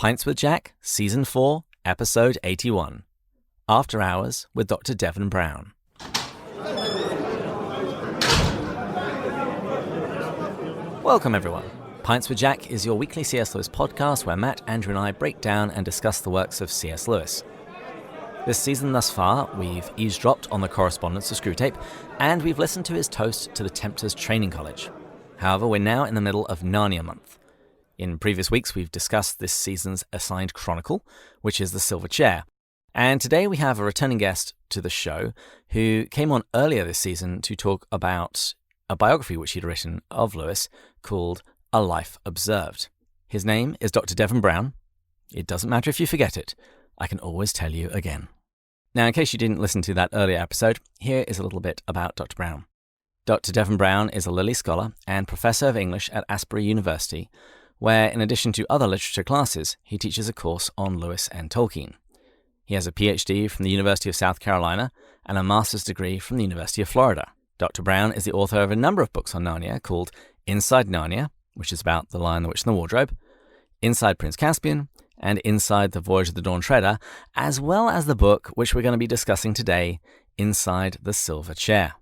Pints with Jack, Season 4, Episode 81. After Hours with Dr. Devin Brown. Welcome, everyone. Pints with Jack is your weekly C.S. Lewis podcast where Matt, Andrew and I break down and discuss the works of C.S. Lewis. This season thus far, we've eavesdropped on the correspondence of Screwtape, and we've listened to his toast to the Tempter's Training College. However, we're now in the middle of Narnia month. In previous weeks, we've discussed this season's assigned Chronicle, which is the Silver Chair. And today we have a returning guest to the show who came on earlier this season to talk about a biography which he'd written of Lewis called A Life Observed. His name is Dr. Devin Brown. It doesn't matter if you forget it. I can always tell you again. Now, in case you didn't listen to that earlier episode, here is a little bit about Dr. Brown. Dr. Devin Brown is a Lilly Scholar and Professor of English at Asbury University, where, in addition to other literature classes, he teaches a course on Lewis and Tolkien. He has a PhD from the University of South Carolina and a master's degree from the University of Florida. Dr. Brown is the author of a number of books on Narnia called Inside Narnia, which is about The Lion, the Witch, and the Wardrobe, Inside Prince Caspian, and Inside the Voyage of the Dawn Treader, as well as the book which we're going to be discussing today, Inside the Silver Chair.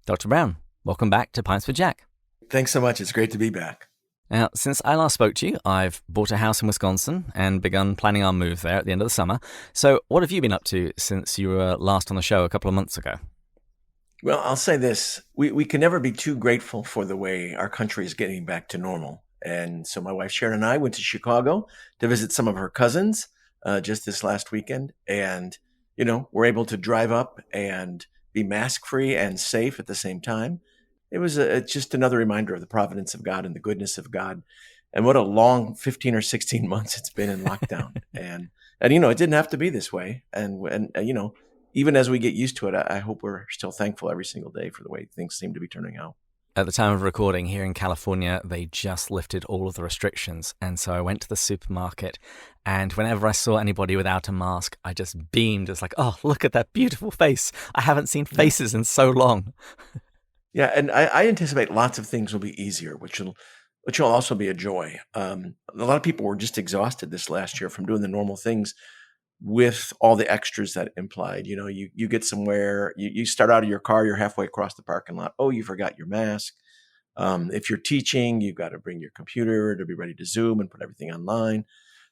Dr. Brown, welcome back to Pints with Jack. Thanks so much. It's great to be back. Now, since I last spoke to you, I've bought a house in Wisconsin and begun planning our move there at the end of the summer. So what have you been up to since you were last on the show a couple of months ago? Well, I'll say this. We can never be too grateful for the way our country is getting back to normal. And so my wife Sharon and I went to Chicago to visit some of her cousins just this last weekend. And, we're able to drive up and be mask-free and safe at the same time. It was just another reminder of the providence of God and the goodness of God. And what a long 15 or 16 months it's been in lockdown. and it didn't have to be this way. And even as we get used to it, I hope we're still thankful every single day for the way things seem to be turning out. At the time of recording here in California, they just lifted all of the restrictions. And so I went to the supermarket, and whenever I saw anybody without a mask, I just beamed. It's like, oh, look at that beautiful face. I haven't seen faces in so long. Yeah, and I anticipate lots of things will be easier, which will also be a joy. A lot of people were just exhausted this last year from doing the normal things with all the extras that implied. You get somewhere, you start out of your car, you're halfway across the parking lot. Oh, you forgot your mask. If you're teaching, you've got to bring your computer to be ready to Zoom and put everything online.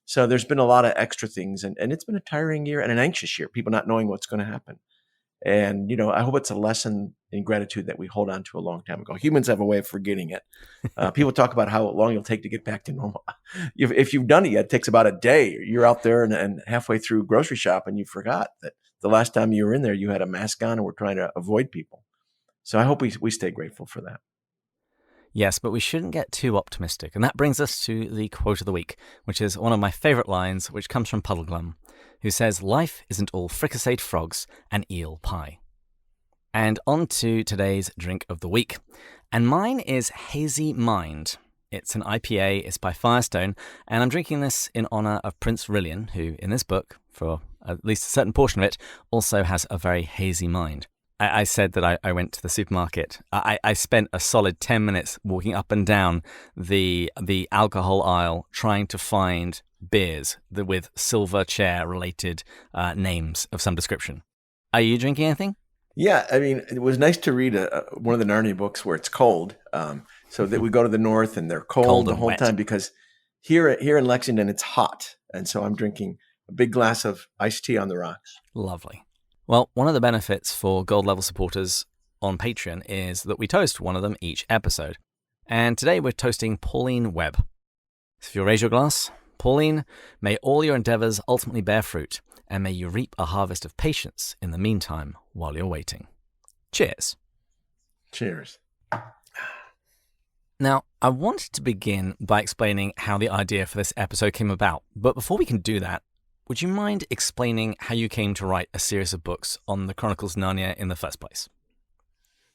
So there's been a lot of extra things, and it's been a tiring year and an anxious year, people not knowing what's going to happen. And, I hope it's a lesson in gratitude that we hold on to a long time ago. Humans have a way of forgetting it. People talk about how long it'll take to get back to normal. If you've done it yet, it takes about a day. You're out there and halfway through grocery shop and you forgot that the last time you were in there, you had a mask on and were trying to avoid people. So I hope we stay grateful for that. Yes, but we shouldn't get too optimistic. And that brings us to the quote of the week, which is one of my favourite lines, which comes from Puddleglum, who says, "Life isn't all fricasseed frogs and eel pie." And on to today's drink of the week. And mine is Hazy Mind. It's an IPA, it's by Firestone, and I'm drinking this in honour of Prince Rillian, who in this book, for at least a certain portion of it, also has a very hazy mind. I said that I went to the supermarket. I spent a solid 10 minutes walking up and down the alcohol aisle trying to find beers with Silver Chair related names of some description. Are you drinking anything? Yeah, I mean, it was nice to read one of the Narnia books where it's cold. So that we go to the north and they're cold the whole time, because here in Lexington it's hot. And so I'm drinking a big glass of iced tea on the rocks. Lovely. Well, one of the benefits for gold level supporters on Patreon is that we toast one of them each episode. And today we're toasting Pauline Webb. So if you raise your glass, Pauline, may all your endeavours ultimately bear fruit, and may you reap a harvest of patience in the meantime while you're waiting. Cheers. Cheers. Now, I wanted to begin by explaining how the idea for this episode came about. But before we can do that, would you mind explaining how you came to write a series of books on the Chronicles of Narnia in the first place?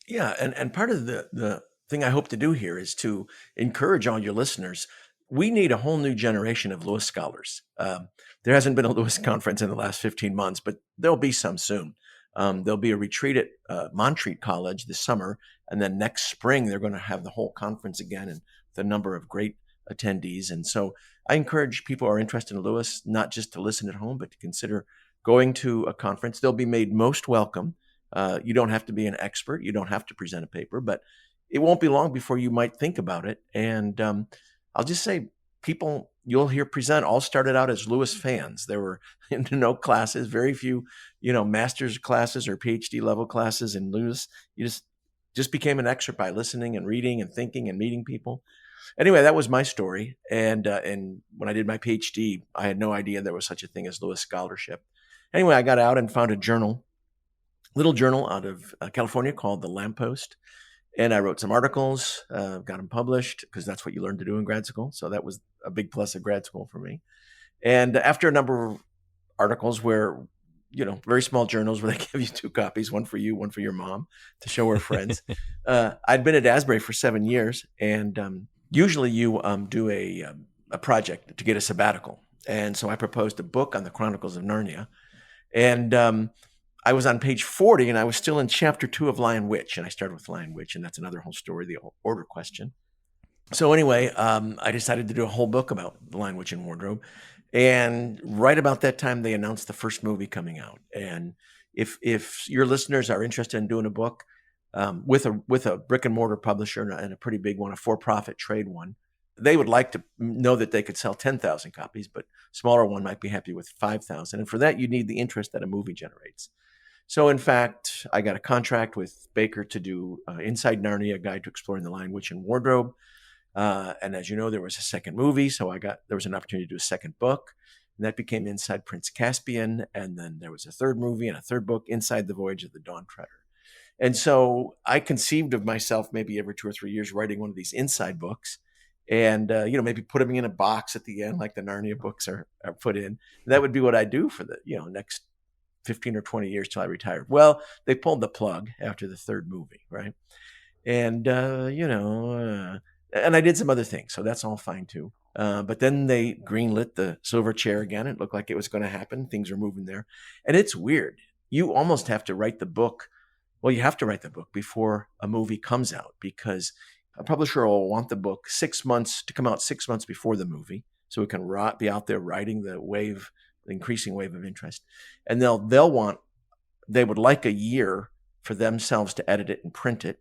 Yeah, and part of the thing I hope to do here is to encourage all your listeners. We need a whole new generation of Lewis scholars. There hasn't been a Lewis conference in the last 15 months, but there'll be some soon. There'll be a retreat at Montreat College this summer, and then next spring they're going to have the whole conference again, and the number of great attendees. And so I encourage people who are interested in Lewis not just to listen at home, but to consider going to a conference. They'll be made most welcome. You don't have to be an expert. You don't have to present a paper, but it won't be long before you might think about it. And I'll just say, people you'll hear present all started out as Lewis fans. There were no classes, very few, master's classes or PhD level classes in Lewis. You just became an expert by listening and reading and thinking and meeting people. Anyway, that was my story. And when I did my PhD, I had no idea there was such a thing as Lewis scholarship. Anyway, I got out and found a little journal out of California called The Lamppost. And I wrote some articles, got them published, because that's what you learn to do in grad school. So that was a big plus of grad school for me. And after a number of articles where, very small journals where they give you 2 copies, one for you, one for your mom, to show her friends. I'd been at Asbury for 7 years, and usually you do a project to get a sabbatical. And so I proposed a book on the Chronicles of Narnia. And I was on page 40, and I was still in chapter 2 of Lion Witch. And I started with Lion Witch, and that's another whole story, the order question. So anyway, I decided to do a whole book about the Lion Witch and Wardrobe. And right about that time, they announced the first movie coming out. And if your listeners are interested in doing a book with a brick and mortar publisher and a pretty big one, a for-profit trade one, they would like to know that they could sell 10,000 copies, but smaller one might be happy with 5,000. And for that, you need the interest that a movie generates. So in fact, I got a contract with Baker to do Inside Narnia, a guide to exploring the Lion Witch and Wardrobe. And as you know, there was a second movie, so there was an opportunity to do a second book, and that became Inside Prince Caspian. And then there was a third movie and a third book, Inside the Voyage of the Dawn Treader. And so I conceived of myself maybe every 2 or 3 years writing one of these inside books, and maybe put them in a box at the end, like the Narnia books are put in. That would be what I do for the next 15 or 20 years till I retired. Well, they pulled the plug after the third movie, right? And and I did some other things, so that's all fine too. But then they greenlit the Silver Chair again. It looked like it was going to happen. Things are moving there, and it's weird. You almost have to write the book. Well, you have to write the book before a movie comes out, because a publisher will want the book 6 months to come out 6 months before the movie, so it can be out there riding the increasing wave of interest. And they would like a year for themselves to edit it and print it.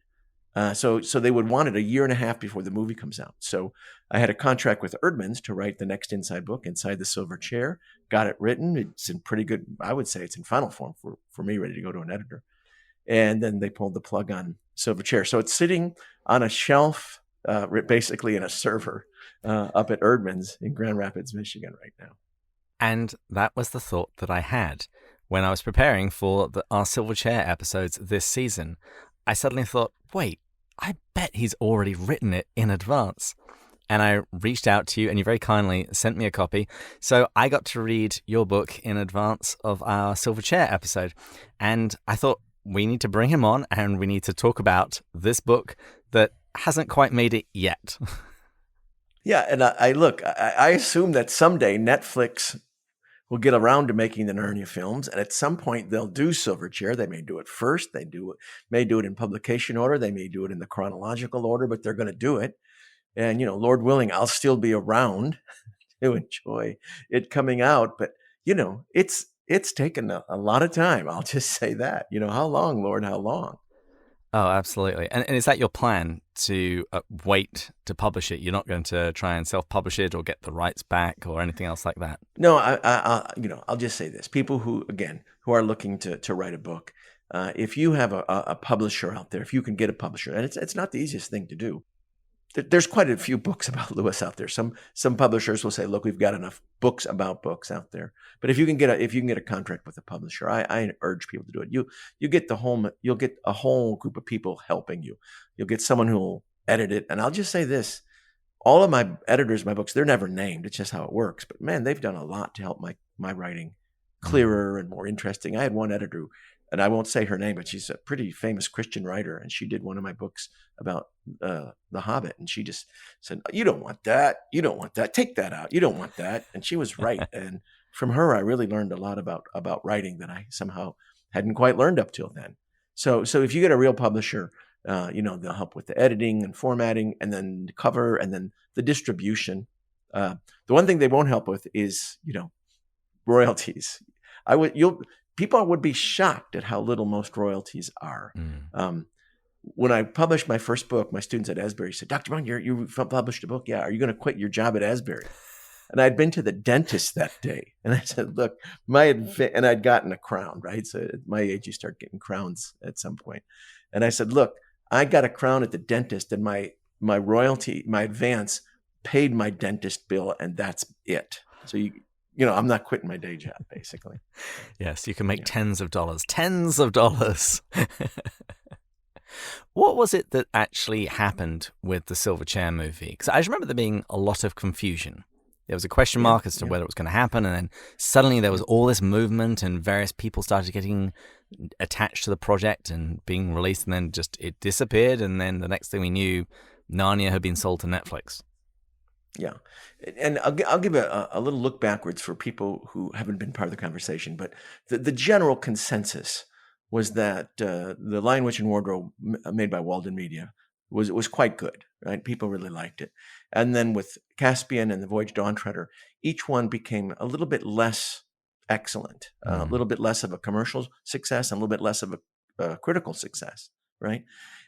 So they would want it a year and a half before the movie comes out. So I had a contract with Erdman's to write the next inside book, Inside the Silver Chair. Got it written. It's in pretty good, I would say it's in final form for me, ready to go to an editor. And then they pulled the plug on Silver Chair. So it's sitting on a shelf, basically in a server, up at Erdman's in Grand Rapids, Michigan right now. And that was the thought that I had when I was preparing for our Silver Chair episodes this season. I suddenly thought, wait, I bet he's already written it in advance. And I reached out to you, and you very kindly sent me a copy. So I got to read your book in advance of our Silver Chair episode. And I thought, we need to bring him on, and we need to talk about this book that hasn't quite made it yet. Yeah, and I assume that someday Netflix will get around to making the Narnia films, and at some point they'll do Silver Chair. They may do it first. May do it in publication order. They may do it in the chronological order, but they're going to do it. And Lord willing, I'll still be around to enjoy it coming out. But it's taken a lot of time. I'll just say that. How long, Lord? How long? Oh, absolutely. And is that your plan, to wait to publish it? You're not going to try and self-publish it or get the rights back or anything else like that? No, I'll just say this. People who are looking to write a book, if you have a publisher out there, if you can get a publisher, and it's not the easiest thing to do. There's quite a few books about Lewis out there. Some publishers will say, "Look, we've got enough books about books out there." But if you can get a contract with a publisher, I urge people to do it. You'll get a whole group of people helping you. You'll get someone who will edit it. And I'll just say this: all of my editors, my books, they're never named. It's just how it works. But man, they've done a lot to help my writing clearer and more interesting. I had one editor, and I won't say her name, but she's a pretty famous Christian writer, and she did one of my books about The Hobbit, and she just said, "You don't want that. You don't want that. Take that out. You don't want that." And she was right. And from her, I really learned a lot about writing that I somehow hadn't quite learned up till then. So if you get a real publisher, they'll help with the editing and formatting, and then the cover, and then the distribution. The one thing they won't help with is, royalties. People would be shocked at how little most royalties are. When I published my first book, my students at Asbury said, "Dr. Brown, you published a book. Yeah, are you going to quit your job at Asbury?" And I'd been to the dentist that day, and I said, "Look, and I'd gotten a crown, right? So at my age, you start getting crowns at some point." And I said, "Look, I got a crown at the dentist, and my royalty, my advance, paid my dentist bill, and that's it. So I'm not quitting my day job, basically." Yes, you can make tens of dollars. What was it that actually happened with the Silver Chair movie? Because I just remember there being a lot of confusion. There was a question mark as to whether it was going to happen, and then suddenly there was all this movement, and various people started getting attached to the project and being released, and then just it disappeared, and then the next thing we knew, Narnia had been sold to Netflix. Yeah. And I'll give a little look backwards for people who haven't been part of the conversation, but the general consensus was that The Lion, Witch, and Wardrobe, made by Walden Media, was quite good, right? People really liked it. And then with Caspian and The Voyage Dawn Treader, each one became a little bit less excellent, a little bit less of a commercial success, and a little bit less of a critical success, right?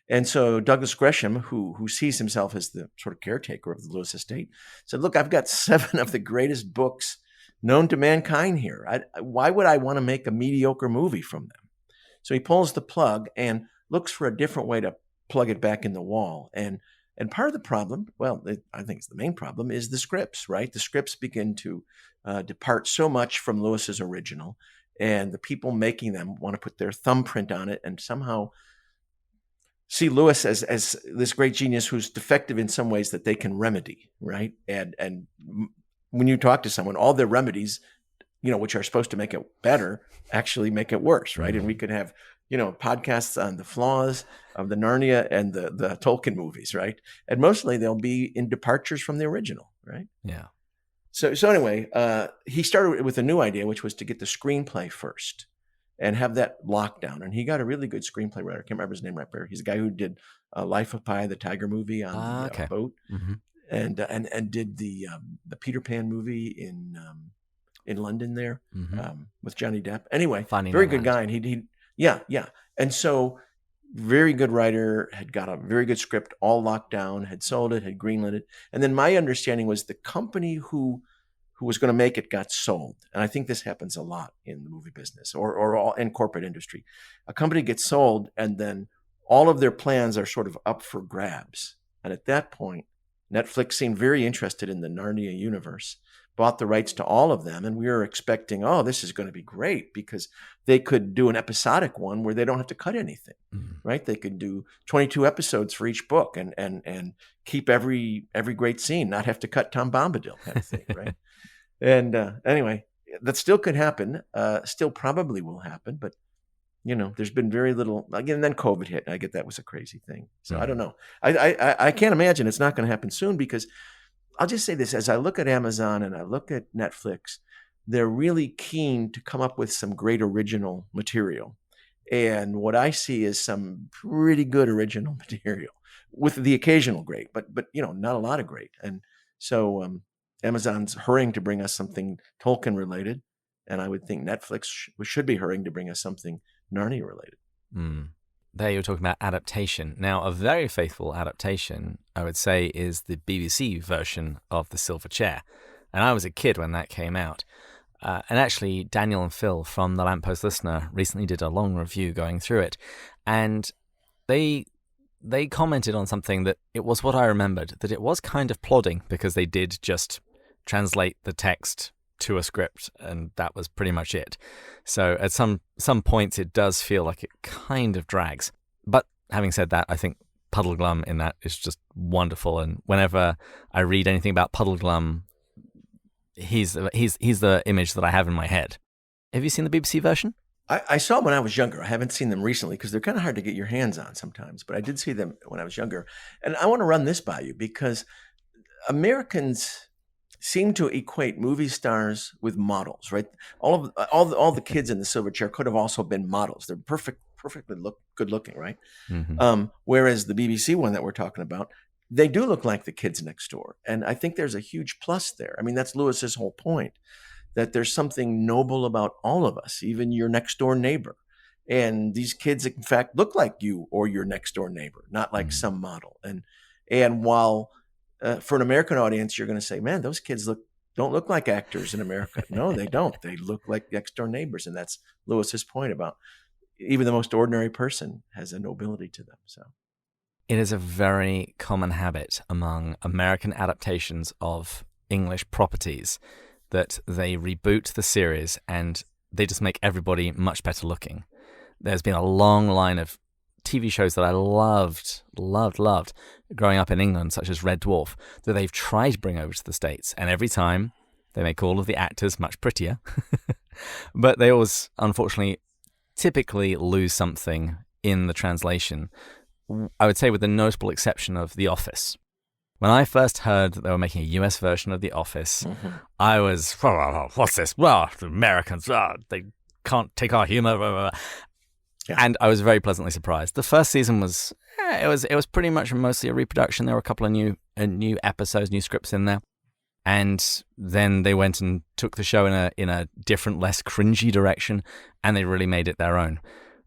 And so Douglas Gresham, who sees himself as the sort of caretaker of the Lewis estate, said, "Look, I've got 7 of the greatest books known to mankind here. Why would I want to make a mediocre movie from them?" So he pulls the plug and looks for a different way to plug it back in the wall. And part of the problem, I think it's the main problem, is the scripts, right? The scripts begin to depart so much from Lewis's original, and the people making them want to put their thumbprint on it and somehow see Lewis as this great genius who's defective in some ways that they can remedy, right? And when you talk to someone, all their remedies, which are supposed to make it better, actually make it worse, right? And we could have, podcasts on the flaws of the Narnia and the Tolkien movies, right? And mostly they'll be in departures from the original, right? Yeah. So anyway, he started with a new idea, which was to get the screenplay first and have that locked down. And he got a really good screenplay writer. I can't remember his name right there. He's a guy who did Life of Pi, the tiger movie on the boat, and did the Peter Pan movie in London there with Johnny Depp. Anyway, very good guy. And yeah. And so very good writer, had got a very good script all locked down, had sold it, had greenlit it. And then my understanding was the company who was going to make it got sold. And I think this happens a lot in the movie business or all in corporate industry. A company gets sold and then all of their plans are sort of up for grabs. And at that point, Netflix seemed very interested in the Narnia universe, bought the rights to all of them. And we were expecting, this is going to be great because they could do an episodic one where they don't have to cut anything, right? They could do 22 episodes for each book and keep every great scene, not have to cut Tom Bombadil kind of thing, right? And anyway, that still could happen, still probably will happen, but there's been very little. Again, then COVID hit, and I get that was a crazy thing. So I don't know. I can't imagine it's not going to happen soon because I'll just say this: as I look at Amazon and I look at Netflix, they're really keen to come up with some great original material, and what I see is some pretty good original material with the occasional great, but not a lot of great. And so Amazon's hurrying to bring us something Tolkien related, and I would think Netflix should be hurrying to bring us something Narnia related. There you're talking about adaptation. Now, a very faithful adaptation, I would say, is the BBC version of The Silver Chair. And I was a kid when that came out. And actually, Daniel and Phil from The Lamppost Listener recently did a long review going through it. And they commented on something that it was what I remembered, that it was kind of plodding because they did just translate the text to a script, and that was pretty much it. So at some points it does feel like it kind of drags. But having said that, I think Puddleglum in that is just wonderful, and whenever I read anything about Puddleglum, he's the image that I have in my head. Have you seen the BBC version? I saw them when I was younger. I haven't seen them recently because they're kind of hard to get your hands on sometimes, but I did see them when I was younger. And I want to run this by you because Americans seem to equate movie stars with models, right? All the kids in the Silver Chair could have also been models. They're perfectly good looking, right? Whereas the BBC one that we're talking about, they do look like the kids next door. And I think there's a huge plus there. I mean, that's Lewis's whole point, that there's something noble about all of us, even your next door neighbor. And these kids, in fact, look like you or your next door neighbor, not like some model. And while for an American audience, you're going to say, man, those kids don't look like actors in America. No, they don't. They look like next door neighbors. And that's Lewis's point about even the most ordinary person has a nobility to them. So it is a very common habit among American adaptations of English properties that they reboot the series and they just make everybody much better looking. There's been a long line of TV shows that I loved growing up in England, such as Red Dwarf, that they've tried to bring over to the States. And every time they make all of the actors much prettier, but they always, unfortunately, typically lose something in the translation. I would say with the notable exception of The Office. When I first heard that they were making a US version of The Office, I was, what's this? Well, the Americans, they can't take our humor. Yeah. And I was very pleasantly surprised. The first season was it was pretty much mostly a reproduction. There were a couple of new episodes, new scripts in there, and then they went and took the show in a different, less cringy direction, and they really made it their own.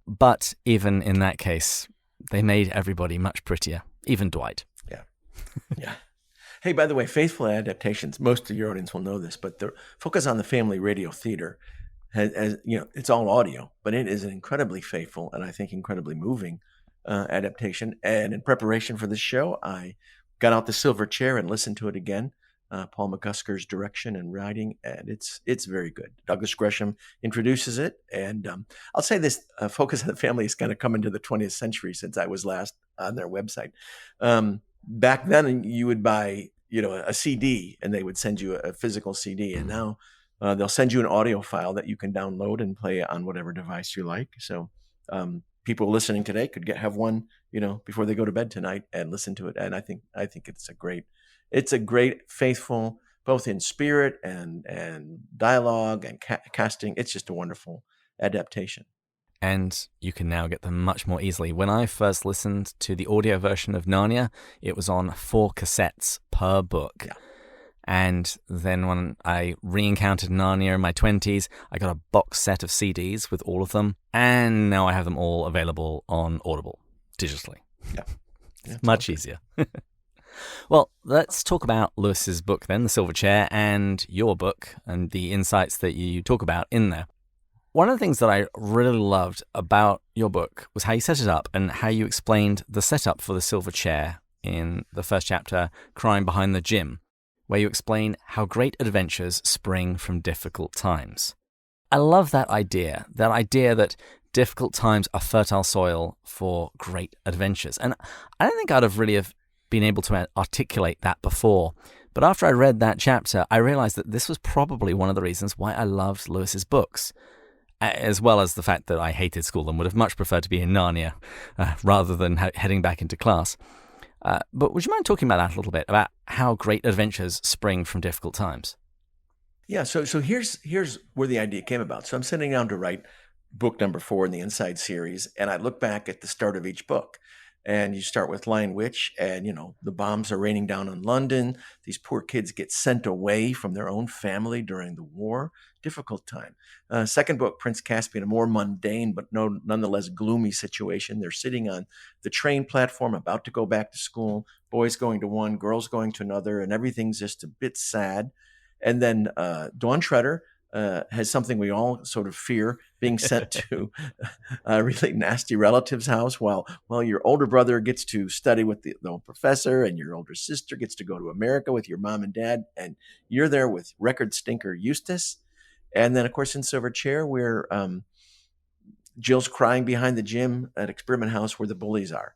But even in that case, they made everybody much prettier, even Dwight. Yeah, yeah. Hey, by the way, faithful adaptations. Most of your audience will know this, but the focus on the family radio theater. As you know, it's all audio, but it is an incredibly faithful and I think incredibly moving adaptation. And in preparation for this show, I got out the silver chair and listened to it again. Paul McCusker's direction and writing, and it's very good. Douglas Gresham introduces it, and I'll say this: Focus on the Family is kind of come into the 20th century since I was last on their website. Back then, you would buy a CD, and they would send you a physical CD, and now they'll send you an audio file that you can download and play on whatever device you like. So people listening today could have one, before they go to bed tonight and listen to it. And I think it's a great, faithful, both in spirit and dialogue and casting. It's just a wonderful adaptation. And you can now get them much more easily. When I first listened to the audio version of Narnia, it was on 4 cassettes per book. Yeah. And then when I re-encountered Narnia in my 20s, I got a box set of CDs with all of them. And now I have them all available on Audible, digitally. Yeah. Much easier. Well, let's talk about Lewis's book then, The Silver Chair, and your book and the insights that you talk about in there. One of the things that I really loved about your book was how you set it up and how you explained the setup for the silver chair in the first chapter, Crime Behind the Gym, where you explain how great adventures spring from difficult times. I love that idea that difficult times are fertile soil for great adventures. And I don't think I'd have really been able to articulate that before. But after I read that chapter, I realized that this was probably one of the reasons why I loved Lewis's books, as well as the fact that I hated school and would have much preferred to be in Narnia rather than heading back into class. But would you mind talking about that a little bit, about how great adventures spring from difficult times? Yeah, so here's where the idea came about. So I'm sitting down to write book number 4 in the Inside series, and I look back at the start of each book. And you start with Lion Witch, and, the bombs are raining down on London. These poor kids get sent away from their own family during the war. Difficult time. Second book, Prince Caspian, a more mundane but nonetheless gloomy situation. They're sitting on the train platform about to go back to school. Boys going to one, girls going to another, and everything's just a bit sad. And then Dawn Treader has something we all sort of fear, being sent to a really nasty relative's house while your older brother gets to study with the old professor, and your older sister gets to go to America with your mom and dad, and you're there with record stinker Eustace. And then, of course, in Silver Chair, where Jill's crying behind the gym at Experiment House where the bullies are.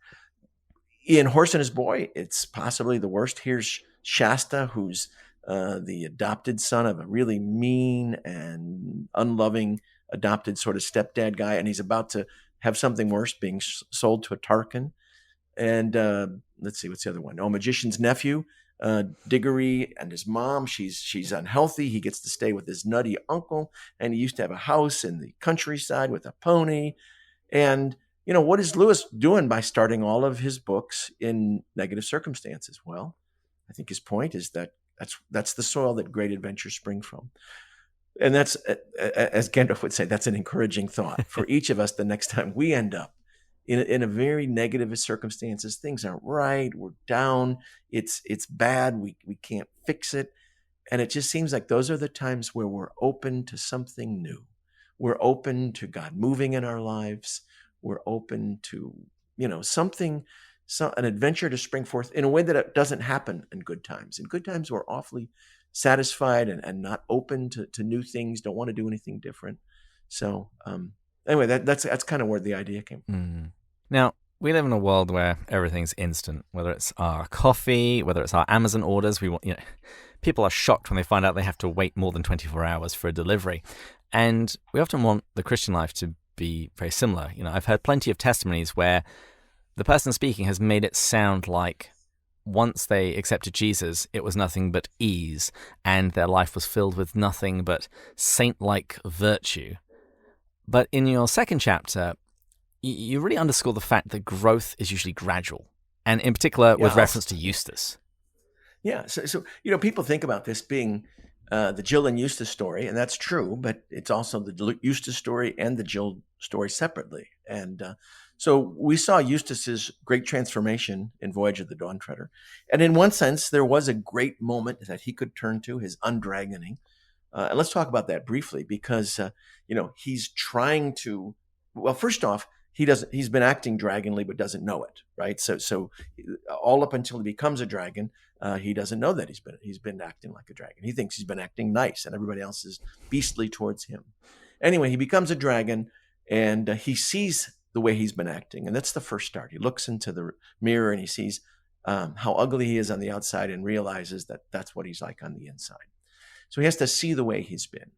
In Horse and His Boy, it's possibly the worst. Here's Shasta, who's the adopted son of a really mean and unloving adopted sort of stepdad guy, and he's about to have something worse, being sold to a Tarkin. And let's see, what's the other one? Oh, Magician's Nephew, Diggory and his mom. She's unhealthy. He gets to stay with his nutty uncle, and he used to have a house in the countryside with a pony. And what is Lewis doing by starting all of his books in negative circumstances? Well, I think his point is that that's the soil that great adventures spring from. And that's, as Gandalf would say, that's an encouraging thought for each of us the next time we end up in a very negative circumstances. Things aren't right. We're down. It's bad. We can't fix it. And it just seems like those are the times where we're open to something new. We're open to God moving in our lives. We're open to, something, an adventure to spring forth in a way that it doesn't happen in good times. In good times, we're awfully satisfied and not open to new things, don't want to do anything different. So anyway, that's kind of where the idea came from. Mm. Now, we live in a world where everything's instant, whether it's our coffee, whether it's our Amazon orders. People are shocked when they find out they have to wait more than 24 hours for a delivery. And we often want the Christian life to be very similar. I've heard plenty of testimonies where the person speaking has made it sound like once they accepted Jesus, it was nothing but ease, and their life was filled with nothing but saint-like virtue. But in your second chapter, you really underscore the fact that growth is usually gradual, and in particular with reference to Eustace. Yeah, so people think about this being the Jill and Eustace story, and that's true, but it's also the Eustace story and the Jill story separately. And so we saw Eustace's great transformation in Voyage of the Dawn Treader. And in one sense, there was a great moment that he could turn to, his undragoning. And let's talk about that briefly, because, he's trying to, well, first off, he's been acting dragonly, but doesn't know it, right? So all up until he becomes a dragon, he doesn't know that he's been acting like a dragon. He thinks he's been acting nice, and everybody else is beastly towards him. Anyway, he becomes a dragon, and he sees the way he's been acting, and that's the first start. He looks into the mirror and he sees how ugly he is on the outside, and realizes that that's what he's like on the inside. So he has to see the way he's been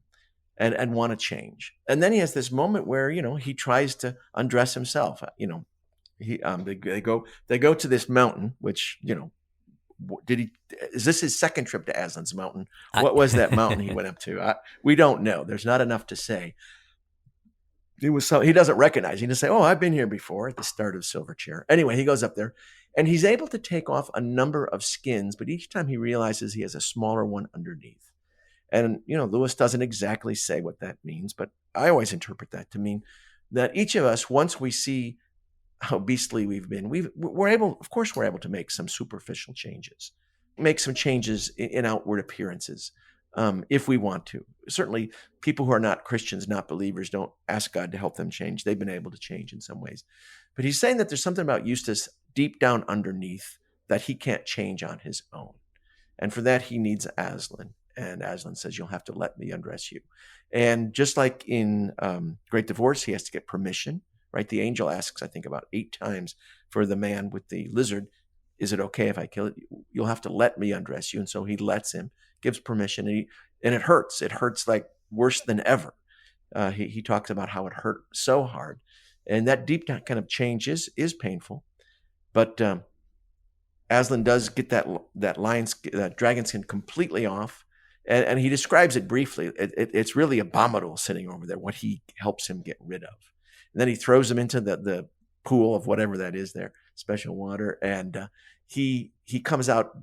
and want to change. And then he has this moment where he tries to undress himself. They go to this mountain, which is this his second trip to Aslan's mountain? What was that mountain he went up to? We don't know. There's not enough to say. He doesn't recognize. He just say, "Oh, I've been here before," at the start of Silverchair. Anyway, he goes up there, and he's able to take off a number of skins, but each time he realizes he has a smaller one underneath. And Lewis doesn't exactly say what that means, but I always interpret that to mean that each of us, once we see how beastly we've been, we're able to make some superficial changes, make some changes in outward appearances. If we want to. Certainly, people who are not Christians, not believers, don't ask God to help them change. They've been able to change in some ways. But he's saying that there's something about Eustace deep down underneath that he can't change on his own. And for that, he needs Aslan. And Aslan says, "You'll have to let me undress you." And just like in Great Divorce, he has to get permission, right? The angel asks, I think, about 8 times for the man with the lizard, "Is it okay if I kill it? You'll have to let me undress you." And so he lets him, gives permission, and it hurts. It hurts like worse than ever. He talks about how it hurt so hard, and that deep kind of change is painful. But Aslan does get that dragon skin completely off, and he describes it briefly. It's really abominable sitting over there, what he helps him get rid of. And then he throws him into the pool of whatever that is there, special water, and he comes out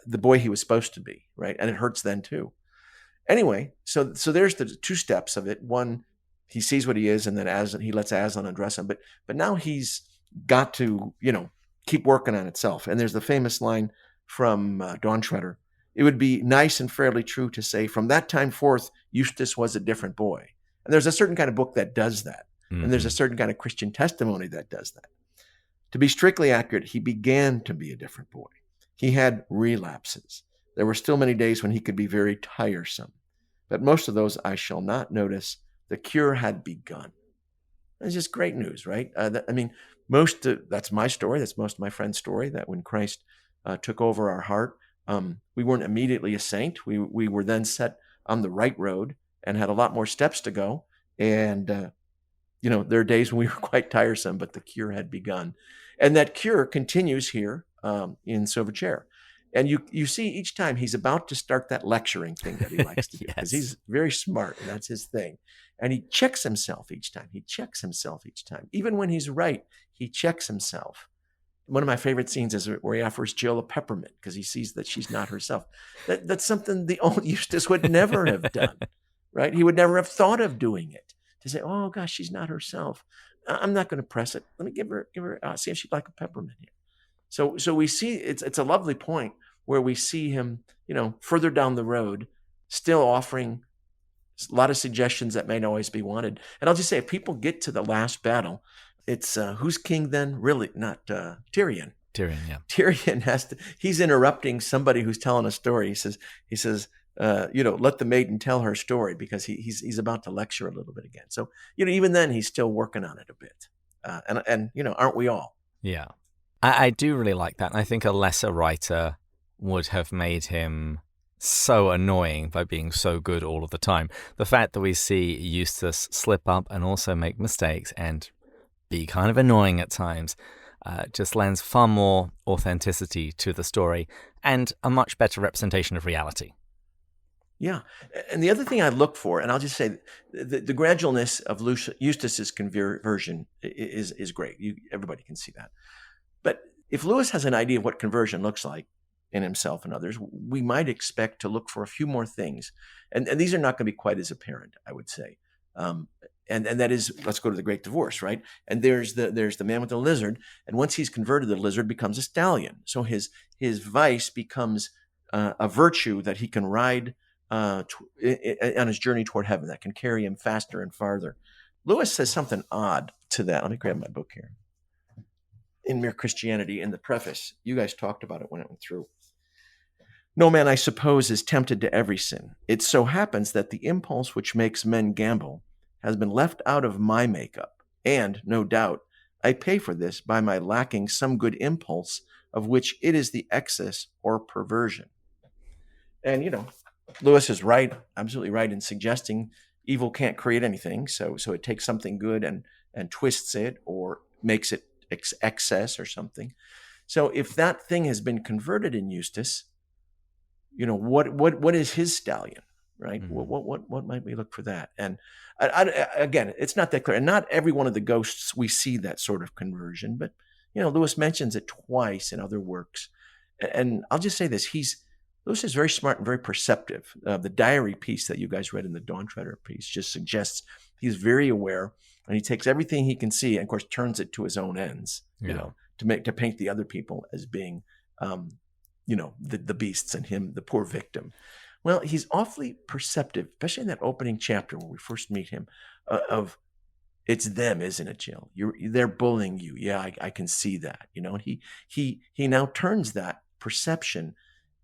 the boy he was supposed to be, right? And it hurts then too. Anyway, so there's the 2 steps of it. One, he sees what he is, and then he lets Aslan undress him. But now he's got to, keep working on itself. And there's the famous line from Dawn Treader: "It would be nice and fairly true to say, from that time forth, Eustace was a different boy." And there's a certain kind of book that does that. Mm-hmm. And there's a certain kind of Christian testimony that does that. To be strictly accurate, he began to be a different boy. He had relapses. There were still many days when he could be very tiresome, but most of those I shall not notice. The cure had begun. It's just great news, right? That's my story. That's most of my friends' story, that when Christ took over our heart, we weren't immediately a saint. We were then set on the right road and had a lot more steps to go. And, there are days when we were quite tiresome, but the cure had begun. And that cure continues here in Silverchair. And you see each time he's about to start that lecturing thing that he likes to do, because Yes. he's very smart and that's his thing. And he checks himself each time. Even when he's right, he checks himself. One of my favorite scenes is where he offers Jill a peppermint because he sees that she's not herself. That's something the old Eustace would never have done, right? He would never have thought of doing it, to say, oh gosh, she's not herself. I'm not going to press it. Let me give her, see if she'd like a peppermint here. So we see it's a lovely point where we see him, further down the road, still offering a lot of suggestions that may not always be wanted. And I'll just say, if people get to the last battle, it's who's king then? Really, not Tyrion. Tyrion, yeah. Tyrion he's interrupting somebody who's telling a story. He says, let the maiden tell her story, because he's about to lecture a little bit again. So, even then he's still working on it a bit. And aren't we all? Yeah. I do really like that. And I think a lesser writer would have made him so annoying by being so good all of the time. The fact that we see Eustace slip up and also make mistakes and be kind of annoying at times just lends far more authenticity to the story and a much better representation of reality. Yeah. And the other thing I look for, and I'll just say, the gradualness of Eustace's conversion is great. Everybody can see that. But if Lewis has an idea of what conversion looks like in himself and others, we might expect to look for a few more things. And these are not going to be quite as apparent, I would say. And that is, let's go to the Great Divorce, right? And there's the man with the lizard. And once he's converted, the lizard becomes a stallion. So his vice becomes a virtue that he can ride on his journey toward heaven, that can carry him faster and farther. Lewis says something odd to that. Let me grab my book here. In Mere Christianity, in the preface, you guys talked about it when it went through. No man, I suppose, is tempted to every sin. It so happens that the impulse which makes men gamble has been left out of my makeup, and, no doubt, I pay for this by my lacking some good impulse of which it is the excess or perversion. And, Lewis is right, absolutely right, in suggesting evil can't create anything, so it takes something good and twists it or makes it excess or something. So if that thing has been converted in Eustace, what is his stallion, right? Mm-hmm. What might we look for that? And again, it's not that clear. And not every one of the ghosts we see that sort of conversion, but Lewis mentions it twice in other works. And I'll just say this: Lewis is very smart and very perceptive. The diary piece that you guys read in the Dawn Treader piece just suggests he's very aware, and he takes everything he can see and, of course, turns it to his own ends, to paint the other people as being, the beasts and him, the poor victim. Well, he's awfully perceptive, especially in that opening chapter where we first meet him, of it's them, isn't it, Jill? They're bullying you. Yeah, I can see that. And he now turns that perception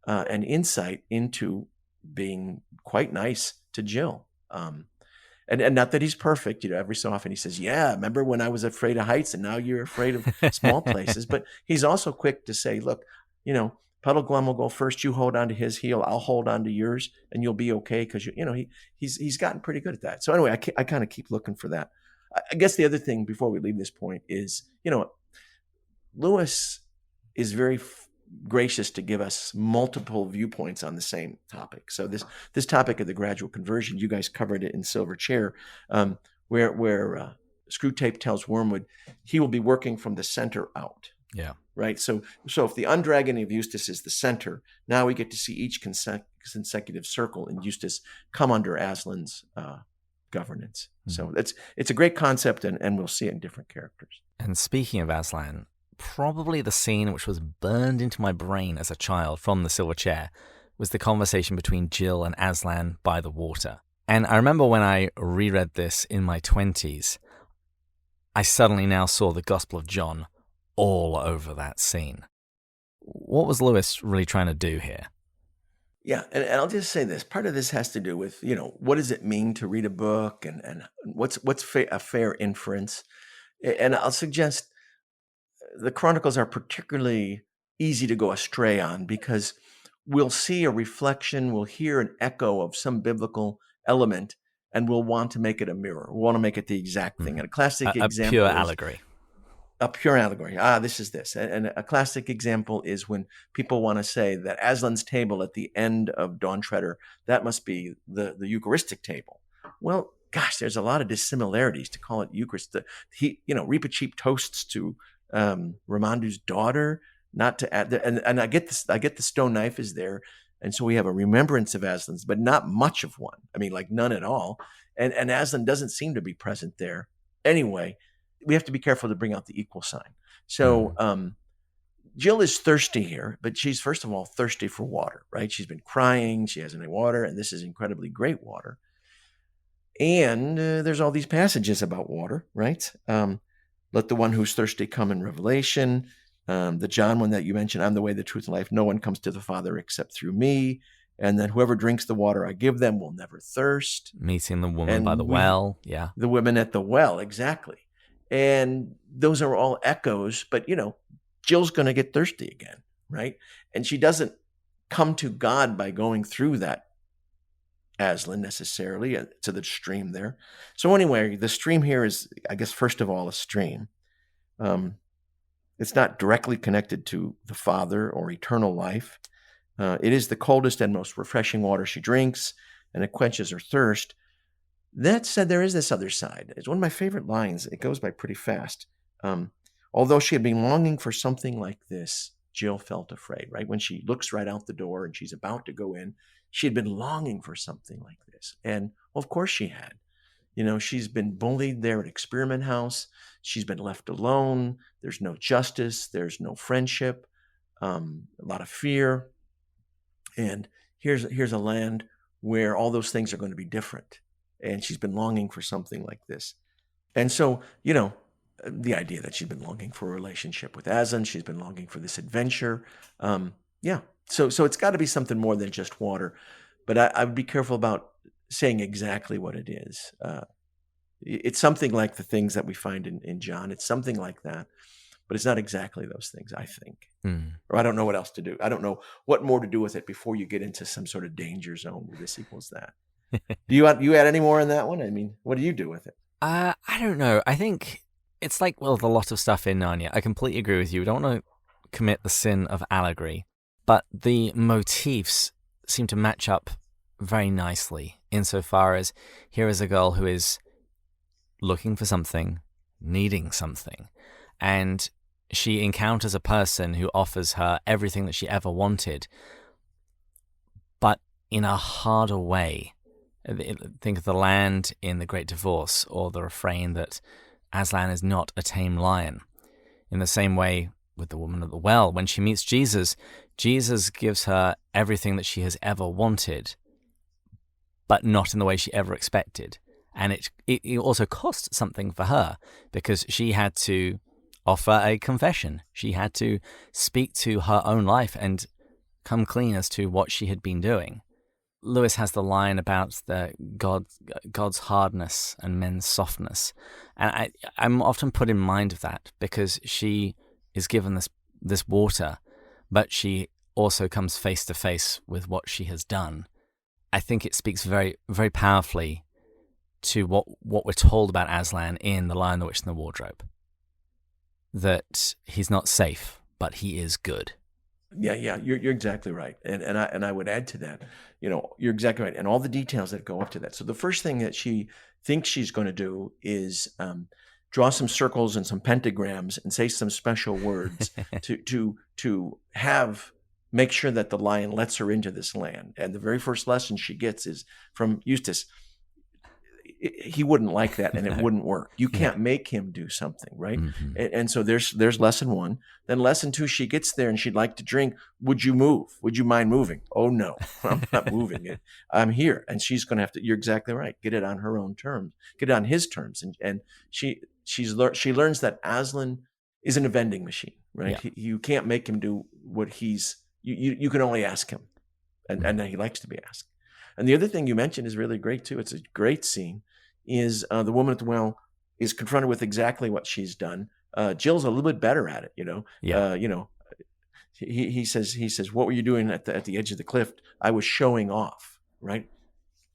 and insight into being quite nice to Jill. And not that he's perfect, every so often he says, yeah, remember when I was afraid of heights and now you're afraid of small places. But he's also quick to say, look, Puddleglum will go first. You hold on to his heel. I'll hold on to yours and you'll be okay. Because, he's gotten pretty good at that. So anyway, I kind of keep looking for that. I guess the other thing before we leave this point is, Lewis is very gracious to give us multiple viewpoints on the same topic. So this topic of the gradual conversion, you guys covered it in Silver Chair, where Screwtape tells Wormwood he will be working from the center out. Yeah. Right. So if the undragoning of Eustace is the center, now we get to see each consecutive circle in Eustace come under Aslan's governance. Mm-hmm. So it's a great concept, and we'll see it in different characters. And speaking of Aslan, probably the scene which was burned into my brain as a child from the Silver Chair was the conversation between Jill and Aslan by the water. And I remember when I reread this in my 20s, I suddenly now saw the Gospel of John all over that scene. What was Lewis really trying to do here? Yeah, and I'll just say this. Part of this has to do with, what does it mean to read a book, and what's a fair inference. And I'll suggest the Chronicles are particularly easy to go astray on, because we'll see a reflection, we'll hear an echo of some biblical element, and we'll want to make it a mirror. We'll want to make it the exact thing. And a classic example pure is, allegory. A pure allegory. This is this. And a classic example is when people want to say that Aslan's table at the end of Dawn Treader, that must be the Eucharistic table. Well, gosh, there's a lot of dissimilarities to call it Eucharist. Reepicheep toasts to Ramandu's daughter, not to add, and I get this. I get the stone knife is there, and so we have a remembrance of Aslan's, but not much of one. I mean, like none at all. And Aslan doesn't seem to be present there. Anyway, we have to be careful to bring out the equal sign. So Jill is thirsty here, but she's first of all thirsty for water, right? She's been crying. She hasn't any water, and this is incredibly great water. And there's all these passages about water, right? Let the one who's thirsty come in Revelation. The John one that you mentioned, I'm the way, the truth, and life. No one comes to the Father except through me. And then whoever drinks the water I give them will never thirst. Meeting the woman by the well. Yeah. The women at the well, exactly. And those are all echoes, but Jill's going to get thirsty again, right? And she doesn't come to God by going through that Aslan necessarily to the stream there. So anyway, the stream here is, I guess, first of all, a stream. It's not directly connected to the Father or eternal life. It is the coldest and most refreshing water she drinks, and it quenches her thirst. That said, there is this other side. It's one of my favorite lines. It goes by pretty fast. Although she had been longing for something like this, Jill felt afraid, right? When she looks right out the door and she's about to go in, she had been longing for something like this. And well, of course she had. She's been bullied there at Experiment House. She's been left alone. There's no justice. There's no friendship. A lot of fear. And here's a land where all those things are going to be different. And she's been longing for something like this. And so, the idea that she's been longing for a relationship with Aslan, she's been longing for this adventure. So it's got to be something more than just water. But I would be careful about saying exactly what it is. It's something like the things that we find in John. It's something like that. But it's not exactly those things, I think. Or I don't know what else to do. I don't know what more to do with it before you get into some sort of danger zone where this equals that. Do you add any more on that one? I mean, what do you do with it? I don't know. I think it's like, well, a lot of stuff in Narnia. I completely agree with you. We don't want to commit the sin of allegory, but the motifs seem to match up very nicely insofar as here is a girl who is looking for something, needing something, and she encounters a person who offers her everything that she ever wanted, but in a harder way. Think of the land in The Great Divorce, or the refrain that Aslan is not a tame lion. In the same way with the woman at the well, when she meets Jesus, Jesus gives her everything that she has ever wanted, but not in the way she ever expected. And it also cost something for her, because she had to offer a confession. She had to speak to her own life and come clean as to what she had been doing. Lewis has the line about God's hardness and men's softness. And I'm often put in mind of that, because she is given this water, but she also comes face to face with what she has done. I think it speaks very, very powerfully to what we're told about Aslan in The Lion, the Witch, and the Wardrobe. That he's not safe, but he is good. Yeah, you're exactly right, and I would add to that, you're exactly right, and all the details that go up to that. So the first thing that she thinks she's going to do is draw some circles and some pentagrams and say some special words to make sure that the lion lets her into this land. And the very first lesson she gets is from Eustace. He wouldn't like that, and it wouldn't work. You can't make him do something, right? Mm-hmm. And so there's lesson one. Then lesson two, she gets there and she'd like to drink. Would you move? Would you mind moving? Oh no, I'm not moving it. I'm here. And she's going to have to. You're exactly right. Get it on her own terms. Get it on his terms. And she learns that Aslan isn't a vending machine, right? Yeah. You can't make him do what he's. You can only ask him, and he likes to be asked. And the other thing you mentioned is really great too. It's a great scene. Is the woman at the well is confronted with exactly what she's done. Jill's a little bit better at it, Yeah. He says, "What were you doing at the edge of the cliff?" I was showing off. Right.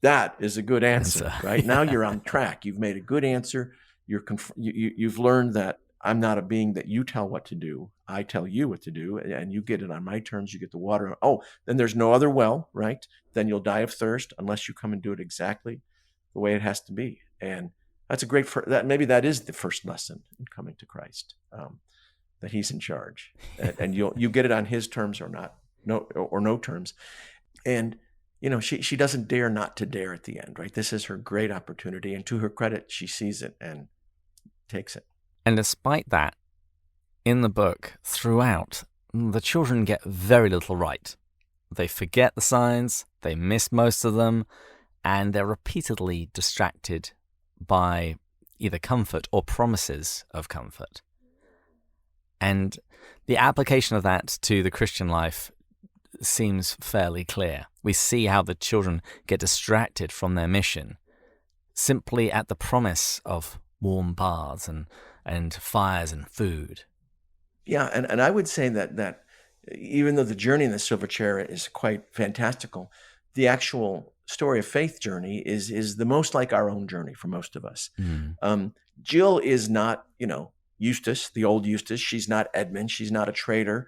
That is a good answer. Right. Now you're on track. You've made a good answer. You've learned that I'm not a being that you tell what to do. I tell you what to do, and you get it on my terms. You get the water. Oh, then there's no other well, right? Then you'll die of thirst unless you come and do it exactly the way it has to be. And that's a great that maybe that is the first lesson in coming to Christ, that He's in charge, and you get it on His terms or not, no terms. And she doesn't dare not to dare at the end, right? This is her great opportunity, and to her credit, she sees it and takes it. And despite that, in the book, throughout, the children get very little right. They forget the signs, they miss most of them, and they're repeatedly distracted by either comfort or promises of comfort. And the application of that to the Christian life seems fairly clear. We see how the children get distracted from their mission simply at the promise of warm baths and fires and food. Yeah, and I would say that even though the journey in the silver chair is quite fantastical, the actual story of faith journey is the most like our own journey for most of us. Jill is not, Eustace, the old Eustace. She's not Edmund. She's not a traitor.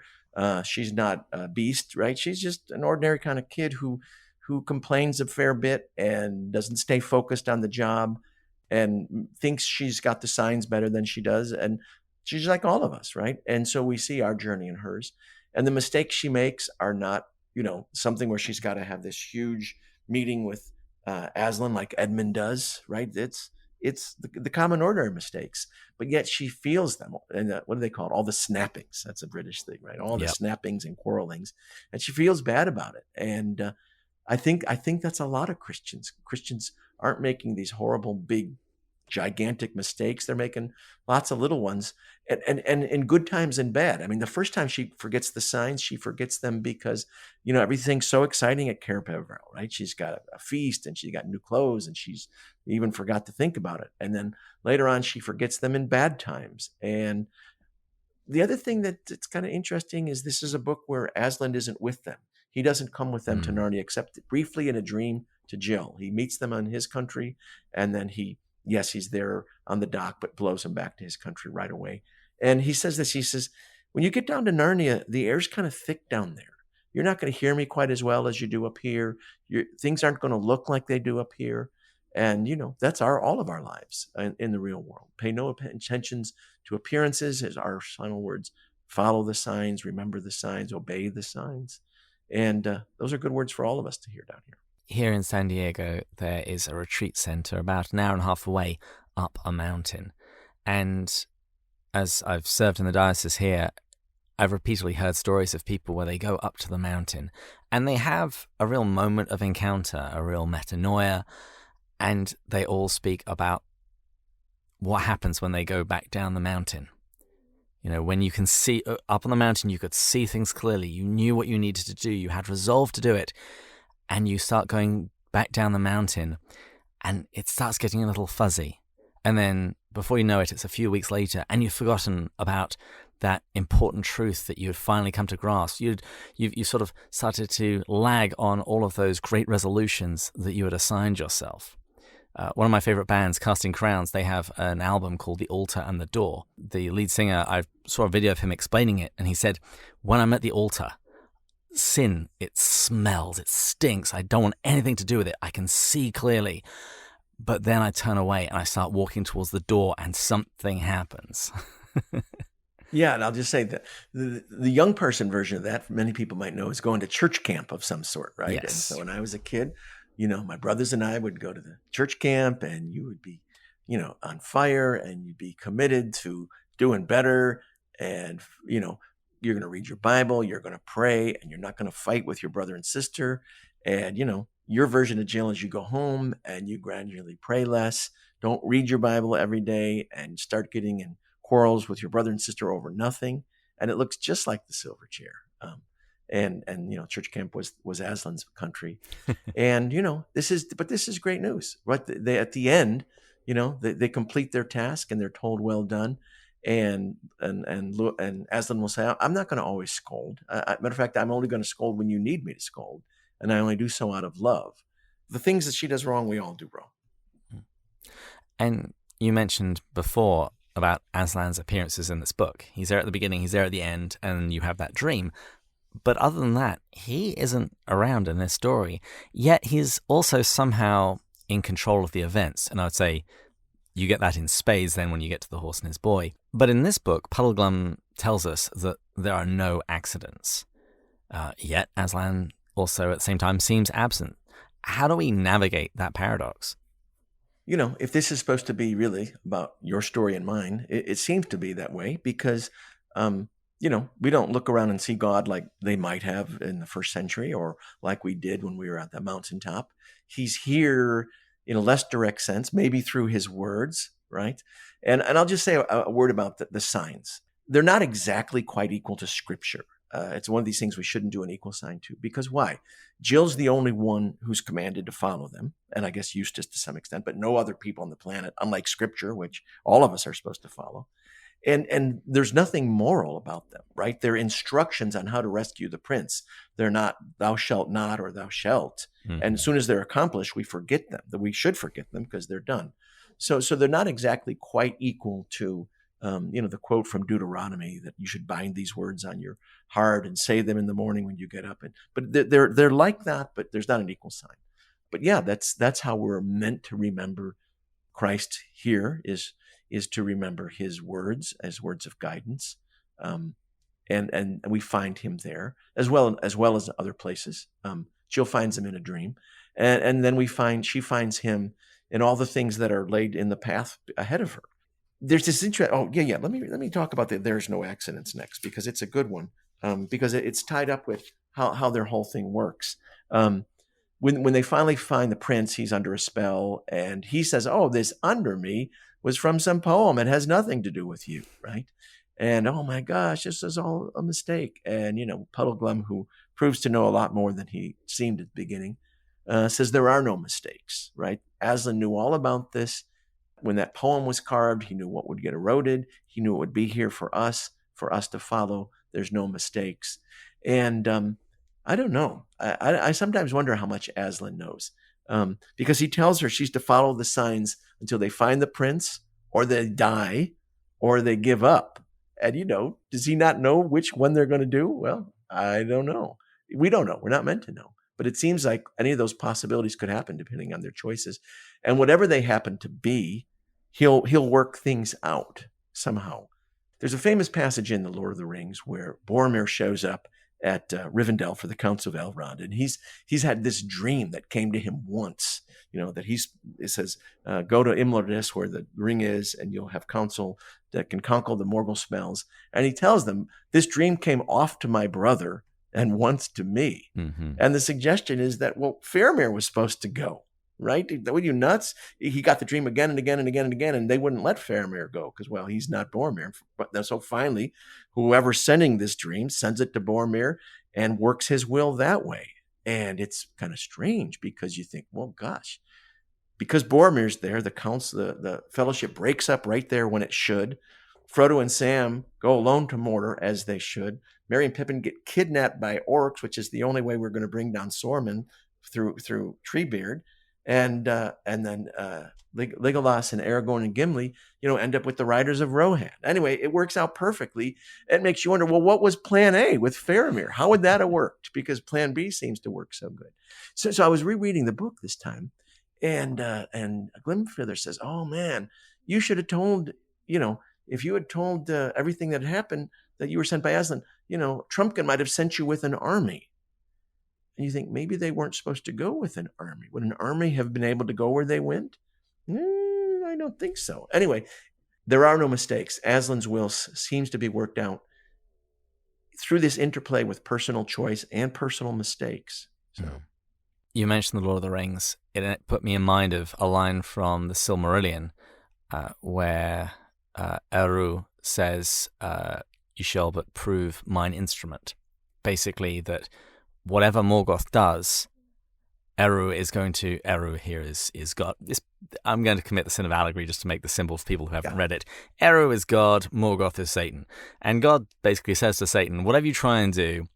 She's not a beast, right? She's just an ordinary kind of kid who complains a fair bit and doesn't stay focused on the job and thinks she's got the signs better than she does. And she's like all of us, right? And so we see our journey in hers. And the mistakes she makes are not, something where she's got to have this huge meeting with Aslan like Edmund does, right? It's the common ordinary mistakes, but yet she feels them. And what do they call it? All the snappings. That's a British thing, right? All the snappings and quarrelings, and she feels bad about it. And I think that's a lot of Christians. Christians aren't making these horrible, big, gigantic mistakes. They're making lots of little ones, and in good times and bad. I mean, the first time she forgets the signs, she forgets them because everything's so exciting at Cairnpeville, right? She's got a feast and she got new clothes, and she's even forgot to think about it. And then later on, she forgets them in bad times. And the other thing that's kind of interesting is this is a book where Aslan isn't with them. He doesn't come with them to Narnia except briefly in a dream to Jill. He meets them in his country, and then he's there on the dock, but blows him back to his country right away. And he says this, he says, when you get down to Narnia, the air's kind of thick down there. You're not going to hear me quite as well as you do up here. Things aren't going to look like they do up here. And, that's all of our lives in the real world. Pay no attentions to appearances, as our final words. Follow the signs, remember the signs, obey the signs. And those are good words for all of us to hear down here. Here in San Diego, there is a retreat center about an hour and a half away up a mountain. And as I've served in the diocese here, I've repeatedly heard stories of people where they go up to the mountain and they have a real moment of encounter, a real metanoia, and they all speak about what happens when they go back down the mountain. When you can see up on the mountain, you could see things clearly. You knew what you needed to do. You had resolve to do it. And you start going back down the mountain and it starts getting a little fuzzy. And then before you know it, it's a few weeks later and you've forgotten about that important truth that you had finally come to grasp. You sort of started to lag on all of those great resolutions that you had assigned yourself. One of my favorite bands, Casting Crowns, they have an album called The Altar and the Door. The lead singer, I saw a video of him explaining it, and he said, when I'm at the altar, sin, it smells, it stinks, I don't want anything to do with it, I can see clearly. But then I turn away and I start walking towards the door and something happens. Yeah, and I'll just say that the young person version of that, many people might know, is going to church camp of some sort, right? Yes. And so when I was a kid, my brothers and I would go to the church camp, and you would be, on fire, and you'd be committed to doing better. And, you're going to read your Bible, you're going to pray, and you're not going to fight with your brother and sister. And, your version of Jill is you go home and you gradually pray less, don't read your Bible every day, and start getting in quarrels with your brother and sister over nothing. And it looks just like the silver chair. And church camp was Aslan's country. And, this is great news. Right? They, at the end, they complete their task and they're told, well done. And Aslan will say, I'm not going to always scold. Matter of fact, I'm only going to scold when you need me to scold. And I only do so out of love. The things that she does wrong, we all do wrong. And you mentioned before about Aslan's appearances in this book. He's there at the beginning, he's there at the end, and you have that dream. But other than that, he isn't around in this story. Yet he's also somehow in control of the events. And I would say you get that in spades then when you get to the horse and his boy. But in this book, Puddleglum tells us that there are no accidents. Yet Aslan also at the same time seems absent. How do we navigate that paradox? If this is supposed to be really about your story and mine, it seems to be that way because, we don't look around and see God like they might have in the first century or like we did when we were at the mountaintop. He's here in a less direct sense, maybe through his words, right? And I'll just say a word about the signs. They're not exactly quite equal to Scripture. It's one of these things we shouldn't do an equal sign to. Because why? Jill's the only one who's commanded to follow them, and I guess Eustace to some extent, but no other people on the planet, unlike Scripture, which all of us are supposed to follow. And there's nothing moral about them, right? They're instructions on how to rescue the prince. They're not thou shalt not or thou shalt. Mm-hmm. And as soon as they're accomplished, we forget them, that we should forget them because they're done. So they're not exactly quite equal to the quote from Deuteronomy that you should bind these words on your heart and say them in the morning when you get up. But they're like that, but there's not an equal sign. But yeah, that's how we're meant to remember Christ here is to remember his words as words of guidance. And we find him there as well as other places. Jill finds him in a dream. And then she finds him in all the things that are laid in the path ahead of her. There's this interest. Oh yeah. Let me talk about there's no accidents next, because it's a good one. Because it's tied up with how their whole thing works. When they finally find the prince, he's under a spell, and he says, "Oh, this under me was from some poem. It has nothing to do with you," right? And oh my gosh, this is all a mistake. And Puddleglum, who proves to know a lot more than he seemed at the beginning, says there are no mistakes, right? Aslan knew all about this. When that poem was carved, he knew what would get eroded. He knew it would be here for us to follow. There's no mistakes. And I don't know. I sometimes wonder how much Aslan knows, because he tells her she's to follow the signs until they find the prince, or they die, or they give up. And, does he not know which one they're going to do? Well, I don't know. We don't know. We're not meant to know. But it seems like any of those possibilities could happen depending on their choices. And whatever they happen to be, he'll work things out somehow. There's a famous passage in The Lord of the Rings where Boromir shows up at Rivendell for the Council of Elrond, and he's had this dream that came to him once. That it says, "Go to Imladis where the ring is, and you'll have counsel that can conquer the Morgul spells." And he tells them, "This dream came oft to my brother and once to me." Mm-hmm. And the suggestion is that Faramir was supposed to go. Right? Were you nuts? He got the dream again and again and again and again, and they wouldn't let Faramir go because, he's not Boromir. But so finally, whoever's sending this dream sends it to Boromir and works his will that way. And it's kind of strange because you think, well, gosh, because Boromir's there, the council, the fellowship breaks up right there when it should. Frodo and Sam go alone to Mordor as they should. Merry and Pippin get kidnapped by orcs, which is the only way we're going to bring down Saruman through Treebeard. And then Legolas and Aragorn and Gimli, end up with the Riders of Rohan. Anyway, it works out perfectly. It makes you wonder, well, what was Plan A with Faramir? How would that have worked? Because Plan B seems to work so good. So I was rereading the book this time, and Glimfither says, "Oh man, you should have told, if you had told everything that happened that you were sent by Aslan, Trumpkin might have sent you with an army." And you think maybe they weren't supposed to go with an army. Would an army have been able to go where they went? I don't think so. Anyway, there are no mistakes. Aslan's will seems to be worked out through this interplay with personal choice and personal mistakes. So, you mentioned The Lord of the Rings. It put me in mind of a line from the Silmarillion where Eru says, "You shall but prove mine instrument." Basically that whatever Morgoth does, Eru here is God. I'm going to commit the sin of allegory just to make the symbol for people who haven't read it. Eru is God, Morgoth is Satan. And God basically says to Satan, whatever you try and do,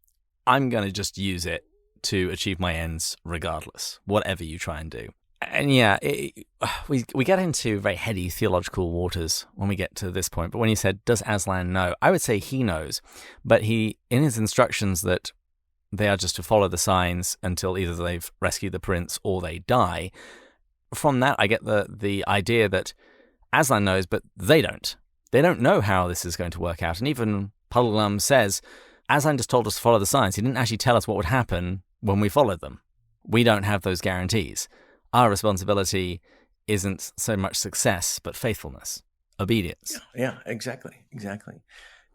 I'm going to just use it to achieve my ends regardless, whatever you try and do. And yeah, we get into very heady theological waters when we get to this point. But when you said, does Aslan know? I would say he knows. But he, in his instructions that they are just to follow the signs until either they've rescued the prince or they die, from that I get the idea that Aslan knows, but they don't. They don't know how this is going to work out. And even Puddleglum says, Aslan just told us to follow the signs. He didn't actually tell us what would happen when we followed them. We don't have those guarantees. Our responsibility isn't so much success, but faithfulness, obedience. Yeah, exactly.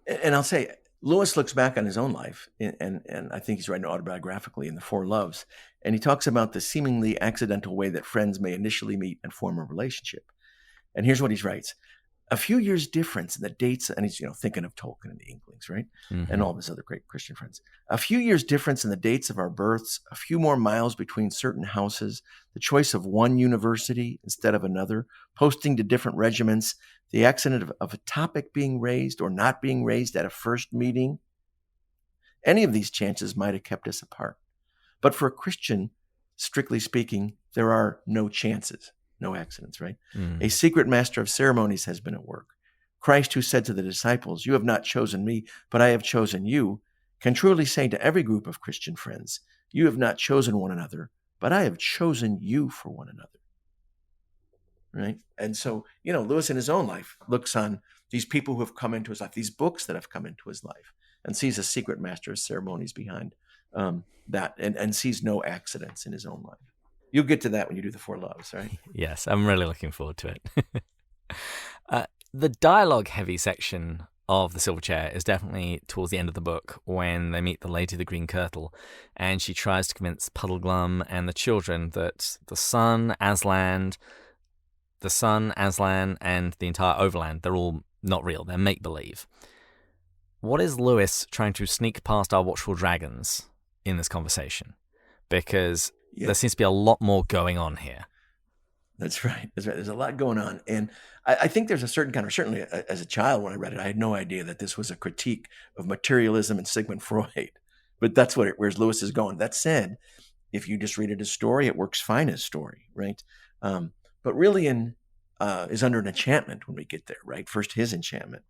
And I'll say, Lewis looks back on his own life, and I think he's writing autobiographically in The Four Loves, and he talks about the seemingly accidental way that friends may initially meet and form a relationship. And here's what he writes. A few years difference in the dates, and he's thinking of Tolkien and the Inklings, right? Mm-hmm. And all of his other great Christian friends. A few years difference in the dates of our births, a few more miles between certain houses, the choice of one university instead of another, posting to different regiments, the accident of a topic being raised or not being raised at a first meeting. Any of these chances might have kept us apart. But for a Christian, strictly speaking, there are no chances. No accidents, right? A secret master of ceremonies has been at work. Christ, who said to the disciples, "You have not chosen me, but I have chosen you," can truly say to every group of Christian friends, "You have not chosen one another, but I have chosen you for one another." Right? And so, Lewis in his own life looks on these people who have come into his life, these books that have come into his life, and sees a secret master of ceremonies behind that, and sees no accidents in his own life. You'll get to that when you do The Four Loves, right? Yes, I'm really looking forward to it. The dialogue-heavy section of The Silver Chair is definitely towards the end of the book when they meet the Lady of the Green Kirtle, and she tries to convince Puddleglum and the children that the sun, Aslan, and the entire Overland, they're all not real. They're make-believe. What is Lewis trying to sneak past our watchful dragons in this conversation? Because there seems to be a lot more going on here. That's right. There's a lot going on. And I think there's a certain kind of, certainly as a child when I read it, I had no idea that this was a critique of materialism and Sigmund Freud. But that's where's Lewis is going. That said, if you just read it as story, it works fine as story, right? But really is under an enchantment when we get there, right? First, his enchantment.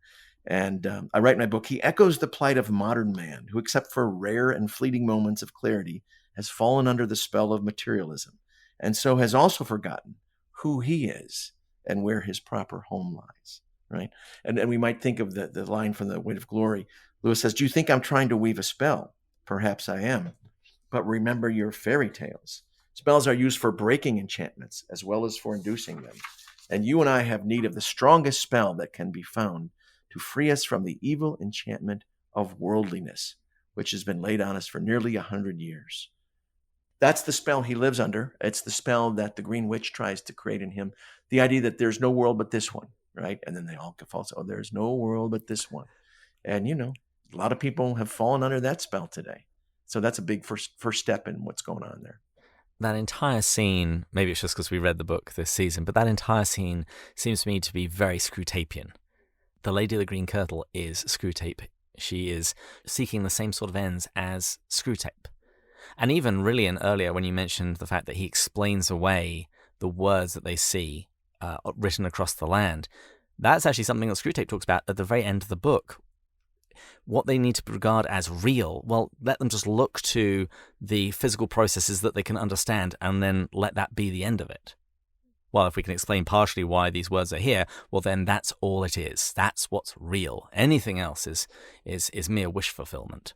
And I write in my book, he echoes the plight of modern man who, except for rare and fleeting moments of clarity, has fallen under the spell of materialism, and so has also forgotten who he is and where his proper home lies, right? And we might think of the line from The Weight of Glory. Lewis says, "Do you think I'm trying to weave a spell? Perhaps I am. But remember your fairy tales. Spells are used for breaking enchantments as well as for inducing them. And you and I have need of the strongest spell that can be found to free us from the evil enchantment of worldliness, which has been laid on us for nearly 100 years. That's the spell he lives under. It's the spell that the Green Witch tries to create in him. The idea that there's no world but this one, right? And then they all fall, oh, there's no world but this one. And, a lot of people have fallen under that spell today. So that's a big first step in what's going on there. That entire scene, maybe it's just because we read the book this season, but that entire scene seems to me to be very Screwtapian. The Lady of the Green Kirtle is Screwtape. She is seeking the same sort of ends as Screwtape. And even really earlier when you mentioned the fact that he explains away the words that they see written across the land, that's actually something that Screwtape talks about at the very end of the book. What they need to regard as real, well, let them just look to the physical processes that they can understand and then let that be the end of it. Well, if we can explain partially why these words are here, well, then that's all it is. That's what's real. Anything else is mere wish fulfillment.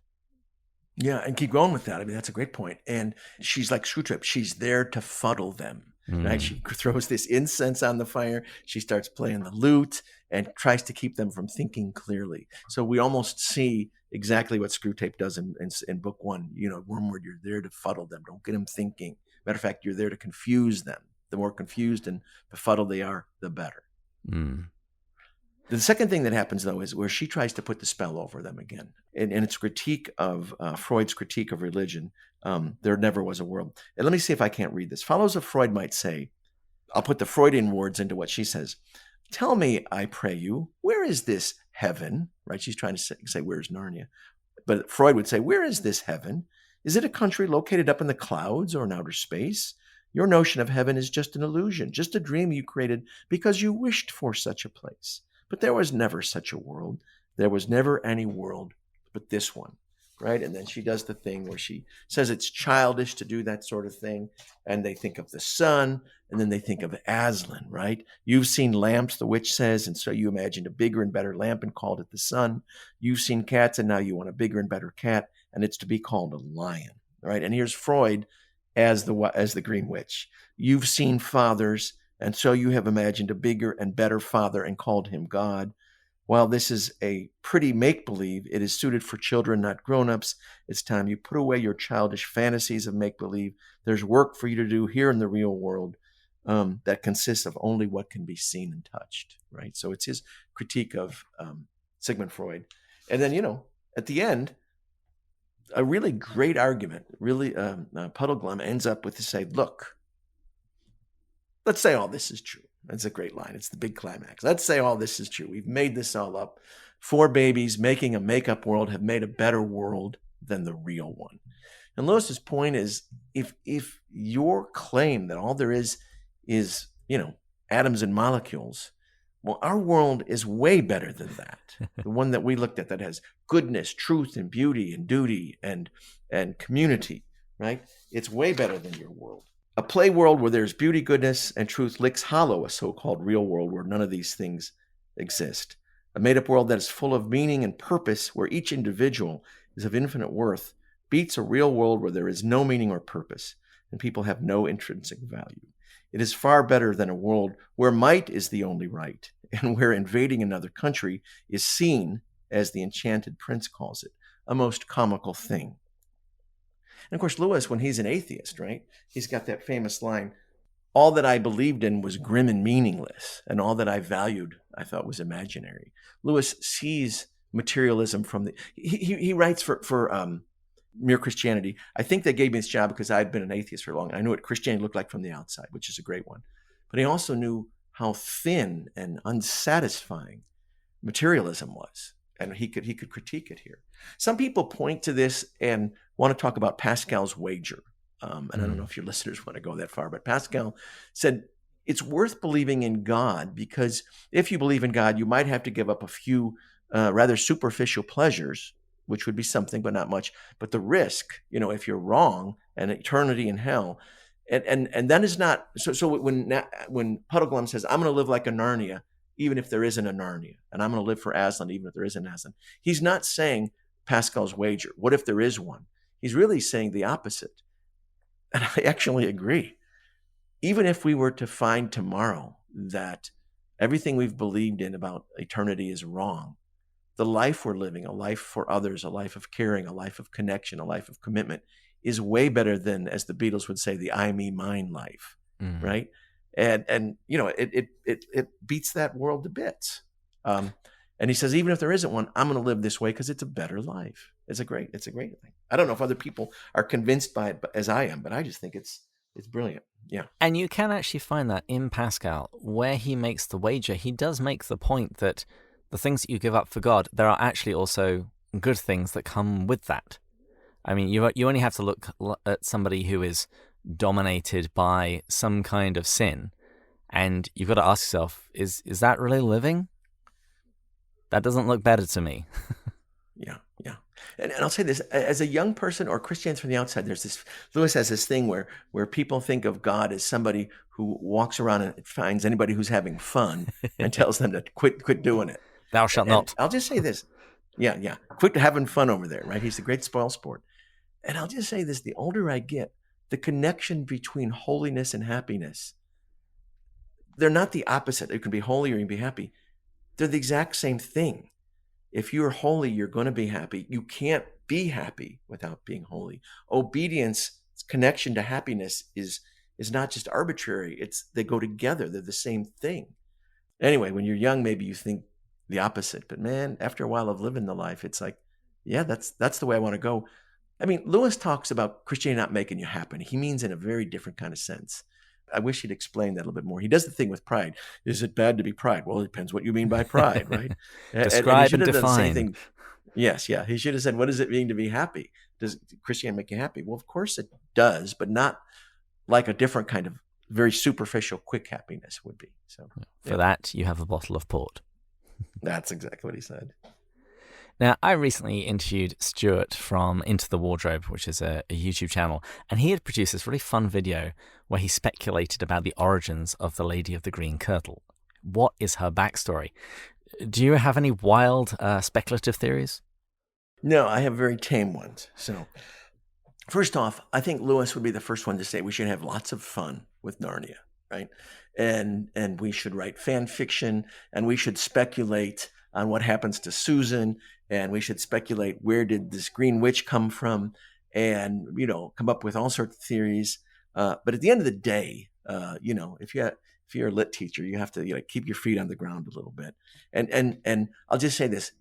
Yeah, and keep going with that. I mean, that's a great point. And she's like Screwtape. She's there to fuddle them, right? She throws this incense on the fire. She starts playing the lute and tries to keep them from thinking clearly. So we almost see exactly what Screwtape does in book one. Wormwood, you're there to fuddle them. Don't get them thinking. Matter of fact, you're there to confuse them. The more confused and befuddled they are, the better. The second thing that happens, though, is where she tries to put the spell over them again. And it's critique of Freud's critique of religion. There never was a world. And let me see if I can't read this. Followers of Freud might say, I'll put the Freudian words into what she says. Tell me, I pray you, where is this heaven? Right? She's trying to say, where's Narnia? But Freud would say, where is this heaven? Is it a country located up in the clouds or in outer space? Your notion of heaven is just an illusion, just a dream you created because you wished for such a place. But there was never such a world. There was never any world but this one, right? And then she does the thing where she says it's childish to do that sort of thing. And they think of the sun, and then they think of Aslan, right? You've seen lamps, the witch says, and so you imagined a bigger and better lamp and called it the sun. You've seen cats, and now you want a bigger and better cat, and it's to be called a lion, right? And here's Freud as the Green Witch. You've seen fathers, and so you have imagined a bigger and better father and called him God. While this is a pretty make-believe, it is suited for children, not grown-ups. It's time you put away your childish fantasies of make-believe. There's work for you to do here in the real world that consists of only what can be seen and touched, right? So it's his critique of Sigmund Freud. And then, at the end, a really great argument, really Puddleglum ends up with to say, look, let's say all this is true. That's a great line. It's the big climax. Let's say all this is true. We've made this all up. 4 babies making a make-up world have made a better world than the real one. And Lewis's point is, if your claim that all there is, atoms and molecules, well, our world is way better than that. The one that we looked at that has goodness, truth, and beauty, and duty, and community, right? It's way better than your world. A play world where there's beauty, goodness, and truth licks hollow a so-called real world where none of these things exist. A made-up world that is full of meaning and purpose, where each individual is of infinite worth, beats a real world where there is no meaning or purpose, and people have no intrinsic value. It is far better than a world where might is the only right, and where invading another country is seen, as the enchanted prince calls it, a most comical thing. And of course, Lewis, when he's an atheist, right, he's got that famous line, all that I believed in was grim and meaningless, and all that I valued I thought was imaginary. Lewis sees materialism from he writes for Mere Christianity. I think they gave me this job because I'd been an atheist for long. I knew what Christianity looked like from the outside, which is a great one. But he also knew how thin and unsatisfying materialism was. And he could critique it here. Some people point to this and want to talk about Pascal's wager. And I don't know if your listeners want to go that far, but Pascal said it's worth believing in God because if you believe in God, you might have to give up a few rather superficial pleasures, which would be something, but not much. But the risk, if you're wrong, and eternity in hell, and that is not so. When Puddleglum says, "I'm going to live like a Narnia," even if there isn't a Narnia, and I'm going to live for Aslan, even if there isn't Aslan, he's not saying Pascal's wager. What if there is one? He's really saying the opposite. And I actually agree. Even if we were to find tomorrow that everything we've believed in about eternity is wrong, the life we're living, a life for others, a life of caring, a life of connection, a life of commitment, is way better than, as the Beatles would say, the I, me, mine life, right? And it beats that world to bits. And he says, even if there isn't one, I'm going to live this way because it's a better life. It's a great thing. I don't know if other people are convinced by it as I am, but I just think it's brilliant. Yeah. And you can actually find that in Pascal, where he makes the wager. He does make the point that the things that you give up for God, there are actually also good things that come with that. I mean, you only have to look at somebody who is dominated by some kind of sin, and you've got to ask yourself, is that really living? That doesn't look better to me. Yeah. And I'll say this, as a young person or Christians from the outside, Lewis has this thing where people think of God as somebody who walks around and finds anybody who's having fun and tells them to quit doing it. Thou shalt not. I'll just say this. Yeah. Quit having fun over there, right? He's the great spoil sport. And I'll just say this, the older I get, the connection between holiness and happiness, they're not the opposite. You can be holy or you can be happy. They're the exact same thing. If you're holy, you're going to be happy. You can't be happy without being holy. Obedience, connection to happiness is not just arbitrary. They go together. They're the same thing. Anyway, when you're young, maybe you think the opposite. But man, after a while of living the life, it's like, yeah, that's the way I want to go. I mean, Lewis talks about Christianity not making you happy. He means in a very different kind of sense. I wish he'd explain that a little bit more. He does the thing with pride. Is it bad to be pride? Well, it depends what you mean by pride, right? Describe and define. Yes, yeah. He should have said, what does it mean to be happy? Does Christianity make you happy? Well, of course it does, but not like a different kind of very superficial, quick happiness would be. So for that, you have a bottle of port. That's exactly what he said. Now, I recently interviewed Stuart from Into the Wardrobe, which is a YouTube channel, and he had produced this really fun video where he speculated about the origins of the Lady of the Green Kirtle. What is her backstory? Do you have any wild speculative theories? No, I have very tame ones. So, first off, I think Lewis would be the first one to say we should have lots of fun with Narnia, right? And we should write fan fiction, and we should speculate on what happens to Susan, and we should speculate where did this Green Witch come from, and come up with all sorts of theories. But at the end of the day, if you're a lit teacher, you have to keep your feet on the ground a little bit. And I'll just say this,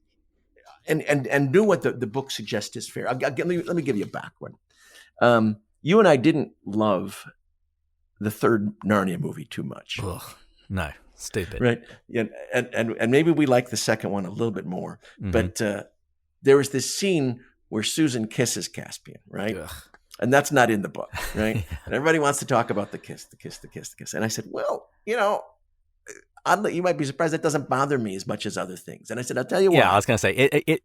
and do what the book suggests is fair. Let me give you a back one. You and I didn't love the third Narnia movie too much. Ugh, no, stupid. Right. Yeah, and maybe we like the second one a little bit more. Mm-hmm. But there was this scene where Susan kisses Caspian, right? Ugh. And that's not in the book, right? Yeah. And everybody wants to talk about the kiss. And I said, well, oddly, you might be surprised that doesn't bother me as much as other things. And I said, I'll tell you why. Yeah, I was going to say,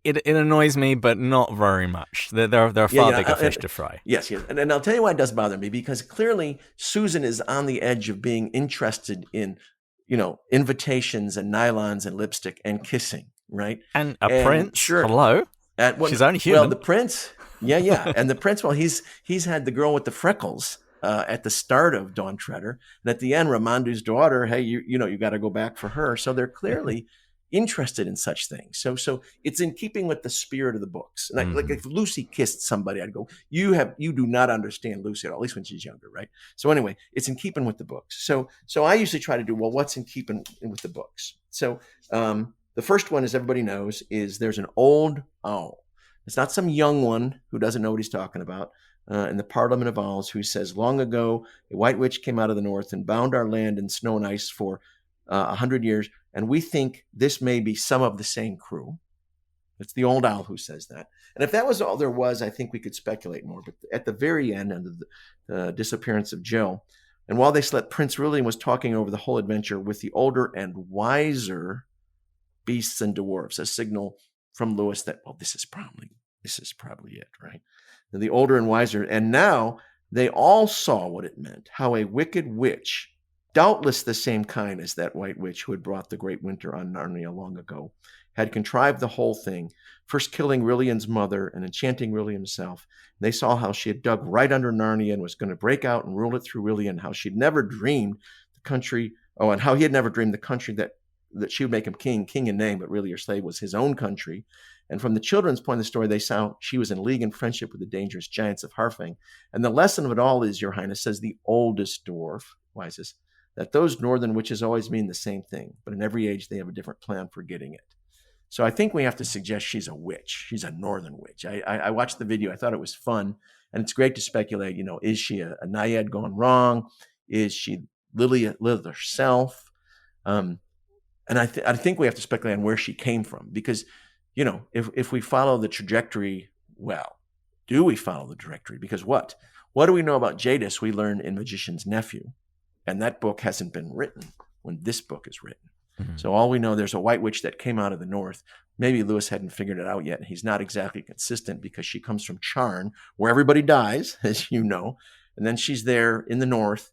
it annoys me, but not very much. There are far bigger fish to fry. Yes. And I'll tell you why it does bother me, because clearly Susan is on the edge of being interested in, invitations and nylons and lipstick and kissing, right? And prince, sure. Hello? She's only human. Well, the prince, yeah. And the prince, well, he's had the girl with the freckles at the start of Dawn Treader, and at the end, Ramandu's daughter. Hey, you got to go back for her. So they're clearly interested in such things. So it's in keeping with the spirit of the books. And like if Lucy kissed somebody, I'd go, you do not understand Lucy at all, at least when she's younger, right? So anyway, it's in keeping with the books. So I usually try to do, well, what's in keeping with the books? So the first one, as everybody knows, is there's an old owl. It's not some young one who doesn't know what he's talking about. In the Parliament of Owls, who says, long ago, a white witch came out of the north and bound our land in snow and ice for 100 years, and we think this may be some of the same crew. It's the old owl who says that. And if that was all there was, I think we could speculate more. But at the very end, under the disappearance of Jill, and while they slept, Prince Rilian was talking over the whole adventure with the older and wiser beasts and dwarves, a signal from Lewis that, well, this is probably it, right? And the older and wiser, and now they all saw what it meant, how a wicked witch, doubtless the same kind as that white witch who had brought the great winter on Narnia long ago, had contrived the whole thing, first killing Rilian's mother and enchanting Rilian himself. And they saw how she had dug right under Narnia and was going to break out and rule it through Rilian, how she'd never dreamed and how he had never dreamed the country that she would make him king in name, but really her slave was his own country. And from the children's point of the story, they saw she was in league and friendship with the dangerous giants of Harfang. And the lesson of it all is, Your Highness, says the oldest dwarf, wisest, that those northern witches always mean the same thing, but in every age they have a different plan for getting it. So I think we have to suggest she's a witch. She's a northern witch. I watched the video. I thought it was fun. And it's great to speculate, is she a naiad gone wrong? Is she Lilith herself? And I think we have to speculate on where she came from, because, if we follow the trajectory, well, do we follow the trajectory? Because what do we know about Jadis? We learn in Magician's Nephew, and that book hasn't been written when this book is written. Mm-hmm. So all we know, there's a white witch that came out of the north. Maybe Lewis hadn't figured it out yet, and he's not exactly consistent because she comes from Charn, where everybody dies, as you know, and then she's there in the north.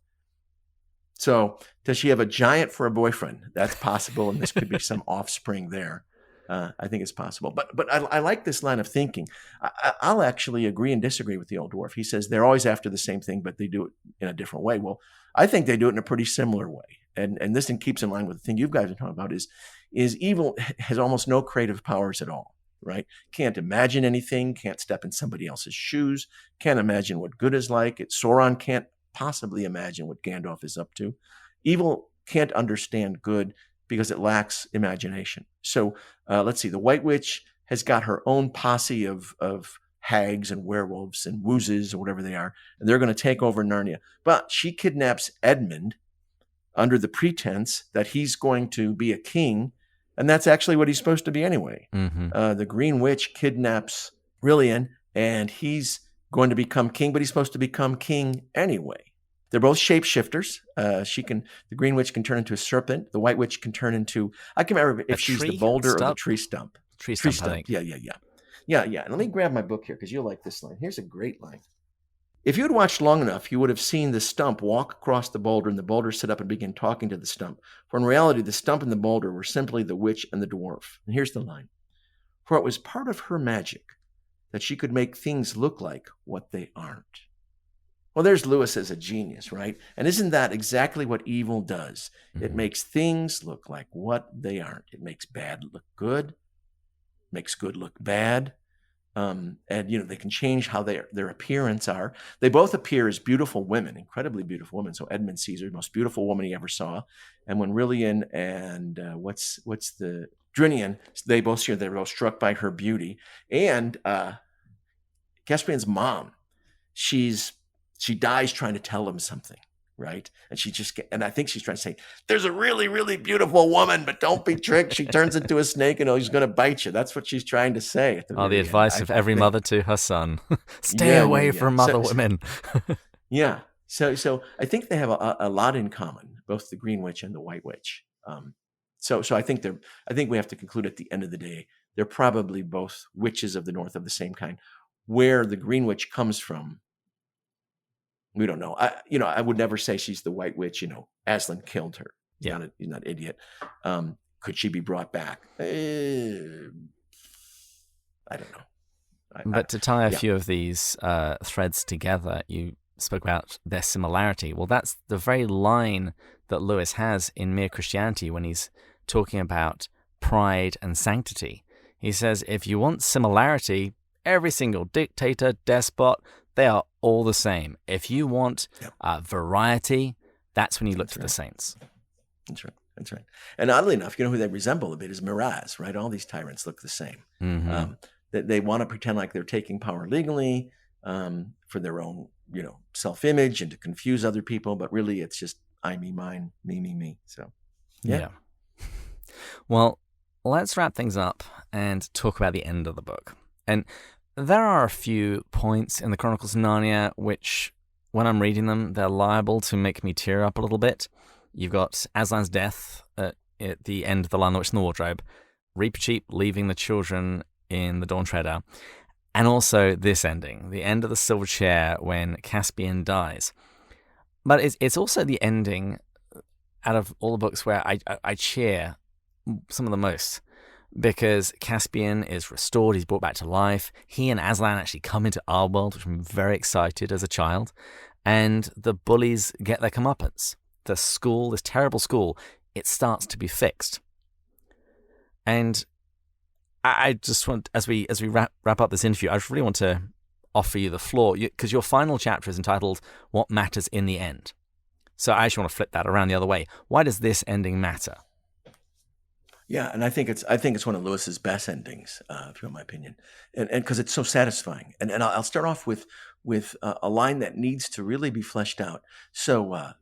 So does she have a giant for a boyfriend? That's possible, and this could be some offspring there. I think it's possible. But I like this line of thinking. I'll actually agree and disagree with the old dwarf. He says they're always after the same thing, but they do it in a different way. Well, I think they do it in a pretty similar way. And this keeps in line with the thing you guys are talking about is evil has almost no creative powers at all, right? Can't imagine anything, can't step in somebody else's shoes, can't imagine what good is like. Sauron can't possibly imagine what Gandalf is up to. Evil can't understand good because it lacks imagination. So let's see, the White Witch has got her own posse of hags and werewolves and woozes or whatever they are, and they're going to take over Narnia. But she kidnaps Edmund under the pretense that he's going to be a king, and that's actually what he's supposed to be anyway. Mm-hmm. The Green Witch kidnaps Rilian, and he's going to become king, but he's supposed to become king anyway. They're both shapeshifters. The green witch can turn into a serpent. The white witch can turn into, I can remember if she's the boulder or the tree stump. Tree stump, I think. Yeah. And let me grab my book here because you'll like this line. Here's a great line. If you had watched long enough, you would have seen the stump walk across the boulder and the boulder sit up and begin talking to the stump. For in reality, the stump and the boulder were simply the witch and the dwarf. And here's the line. For it was part of her magic that she could make things look like what they aren't. Well, there's Lewis as a genius, right? And isn't that exactly what evil does? Mm-hmm. It makes things look like what they aren't. It makes bad look good, makes good look bad. And, they can change how their appearance are. They both appear as beautiful women, incredibly beautiful women. So Edmund Caesar, the most beautiful woman he ever saw. And when Rilian and what's the Drinian, they're both struck by her beauty. And Caspian's mom, she dies trying to tell him something, right? And I think she's trying to say, there's a really, really beautiful woman, but don't be tricked. She turns into a snake and he's going to bite you. That's what she's trying to say. At the advice of every mother to her son. Stay away from other women. Yeah. So I think they have a lot in common, both the Green Witch and the White Witch. So I think we have to conclude at the end of the day, they're probably both witches of the north of the same kind. Where the Green Witch comes from, we don't know. I would never say she's the White Witch. Aslan killed her. Yeah. He's not an idiot. Could she be brought back? I don't know. But to tie a few of these threads together, you spoke about their similarity. Well, that's the very line that Lewis has in Mere Christianity when he's talking about pride and sanctity. He says, if you want similarity, every single dictator, despot, they are all the same. If you want variety, that's when you look to the saints. That's right. And oddly enough, who they resemble a bit is Miraz, right? All these tyrants look the same. Mm-hmm. They want to pretend like they're taking power legally for their own, self-image and to confuse other people. But really, it's just I, me, mine, me. So, yeah. Well, let's wrap things up and talk about the end of the book. And there are a few points in the Chronicles of Narnia which, when I'm reading them, they're liable to make me tear up a little bit. You've got Aslan's death at the end of The Lion, the Witch, and the Wardrobe, Reepicheep leaving the children in the Dawn Treader, and also this ending, the end of the Silver Chair when Caspian dies. But it's also the ending out of all the books where I cheer some of the most. Because Caspian is restored, he's brought back to life. He and Aslan actually come into our world, which I'm very excited as a child. And the bullies get their comeuppance. The school, this terrible school, it starts to be fixed. And I just want, as we wrap up this interview, I just really want to offer you the floor, because your final chapter is entitled "What Matters in the End." So I actually want to flip that around the other way. Why does this ending matter? Yeah, and I think it's one of Lewis's best endings, if you want my opinion, and because it's so satisfying. And I'll start off with a line that needs to really be fleshed out. So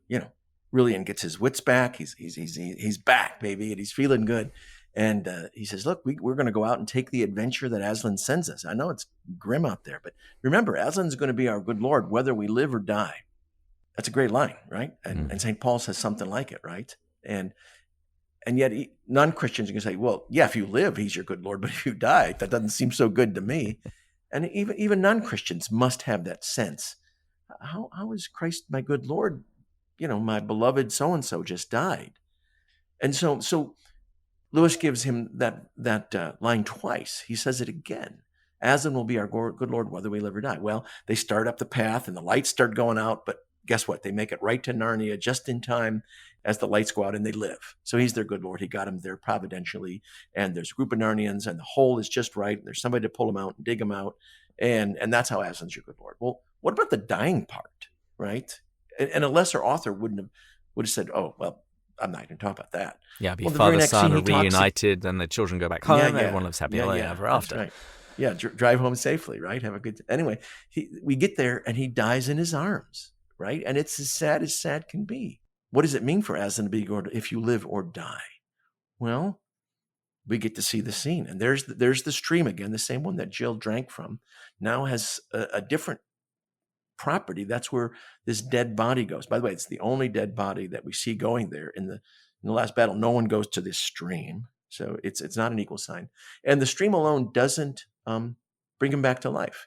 Rilian gets his wits back. He's back, baby, and he's feeling good. And he says, "Look, we're going to go out and take the adventure that Aslan sends us. I know it's grim out there, but remember, Aslan's going to be our good Lord, whether we live or die." That's a great line, right? And St. Paul says something like it, right? And yet non-Christians are going to say, well, yeah, if you live, he's your good Lord, but if you die, that doesn't seem so good to me. And even non-Christians must have that sense. How is Christ my good Lord? My beloved so-and-so just died. And so Lewis gives him that line twice. He says it again. Aslan will be our good Lord, whether we live or die. Well, they start up the path and the lights start going out, but guess what? They make it right to Narnia just in time as the lights go out and they live. So he's their good Lord. He got them there providentially. And there's a group of Narnians and the hole is just right. And there's somebody to pull them out and dig them out. And that's how Aslan's your good Lord. Well, what about the dying part, right? And a lesser author would have said, oh, well, I'm not going to talk about that. Yeah, be father, son are reunited and the children go back home. Everyone lives happily ever after. Right. Yeah, drive home safely, right? Have a good anyway, we get there and he dies in his arms, right? And it's as sad can be. What does it mean for Aslan to be good if you live or die? Well, we get to see the scene. And there's the stream again, the same one that Jill drank from, now has a different property. That's where this dead body goes. By the way, it's the only dead body that we see going there in the last battle. No one goes to this stream, so it's not an equal sign. And the stream alone doesn't bring him back to life.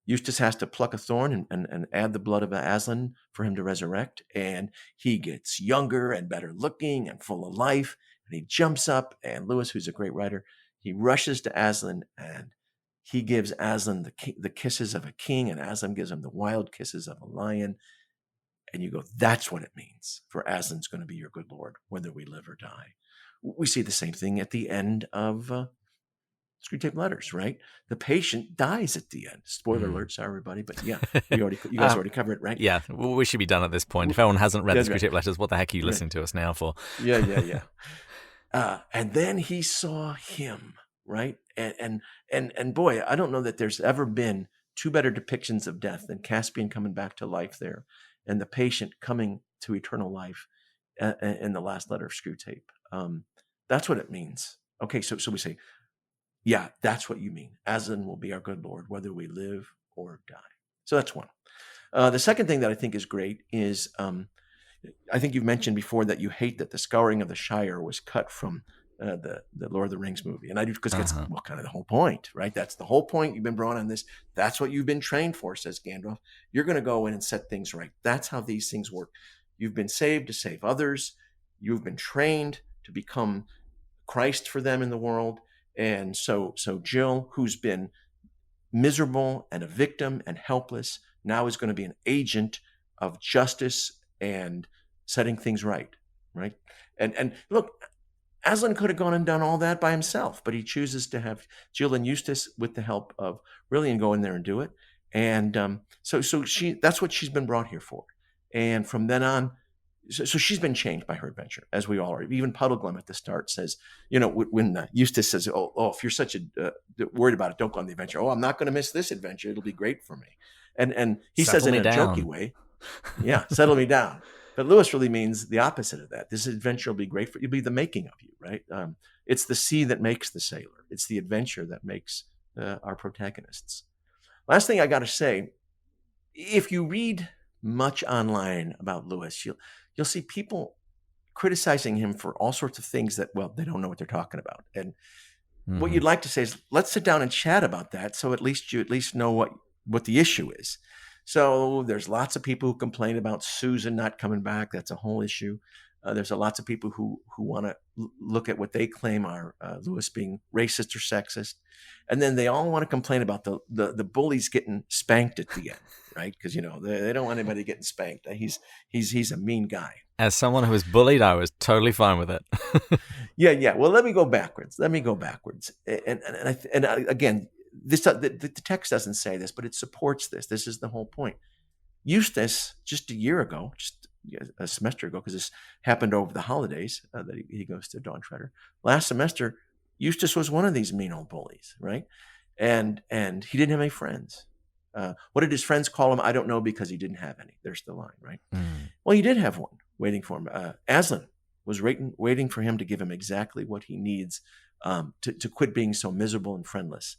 Eustace has to pluck a thorn and add the blood of Aslan for him to resurrect, and he gets younger and better looking and full of life. And he jumps up, and Lewis, who's a great writer, he rushes to Aslan, and he gives Aslan the kisses of a king, and Aslan gives him the wild kisses of a lion. And you go, that's what it means, for Aslan's going to be your good Lord, whether we live or die. We see the same thing at the end of Screwtape Letters, right? The patient dies at the end. Spoiler alert, sorry everybody, but yeah, you guys already covered it, right? Yeah, we should be done at this point. If anyone hasn't read the Screwtape Letters, what the heck are you listening to us now for? Yeah. And then he saw him, right? And boy, I don't know that there's ever been two better depictions of death than Caspian coming back to life there, and the patient coming to eternal life in the last letter of Screwtape. That's what it means. Okay, so we say, yeah, that's what you mean. Aslan will be our good Lord, whether we live or die. So that's one. The second thing that I think is great is, I think you've mentioned before that you hate that the Scouring of the Shire was cut from the Lord of the Rings movie. And I do, because it's kind of the whole point, right? That's the whole point. You've been brought on this. That's what you've been trained for, says Gandalf. You're going to go in and set things right. That's how these things work. You've been saved to save others. You've been trained to become Christ for them in the world. And so Jill, who's been miserable and a victim and helpless, now is going to be an agent of justice and setting things right? And look, Aslan could have gone and done all that by himself, but he chooses to have Jill and Eustace with the help of Rilian go in there and do it. And so that's what she's been brought here for. And from then on, so she's been changed by her adventure, as we all are. Even Puddleglum at the start says, when Eustace says, oh, if you're such worried about it, don't go on the adventure. Oh, I'm not going to miss this adventure. It'll be great for me. And he says it in a jokey way. Yeah, settle me down. But Lewis really means the opposite of that. This adventure will be great for you. It'll be the making of you, right? It's the sea that makes the sailor. It's the adventure that makes our protagonists. Last thing I got to say, if you read much online about Lewis, you'll see people criticizing him for all sorts of things that, well, they don't know what they're talking about. And what you'd like to say is, let's sit down and chat about that, so at least know what the issue is. So there's lots of people who complain about Susan not coming back. That's a whole issue. There's lots of people who want to look at what they claim are Lewis being racist or sexist. And then they all want to complain about the bullies getting spanked at the end, right? Because, they don't want anybody getting spanked. He's a mean guy. As someone who was bullied, I was totally fine with it. Yeah. Well, let me go backwards. And again, the text doesn't say this, but it supports this. This is the whole point. Eustace, just a semester ago, because this happened over the holidays, that he goes to Dawn Treader. Last semester, Eustace was one of these mean old bullies, right? And he didn't have any friends. What did his friends call him? I don't know, because he didn't have any. There's the line, right? Well, he did have one waiting for him. Aslan was waiting for him to give him exactly what he needs to quit being so miserable and friendless.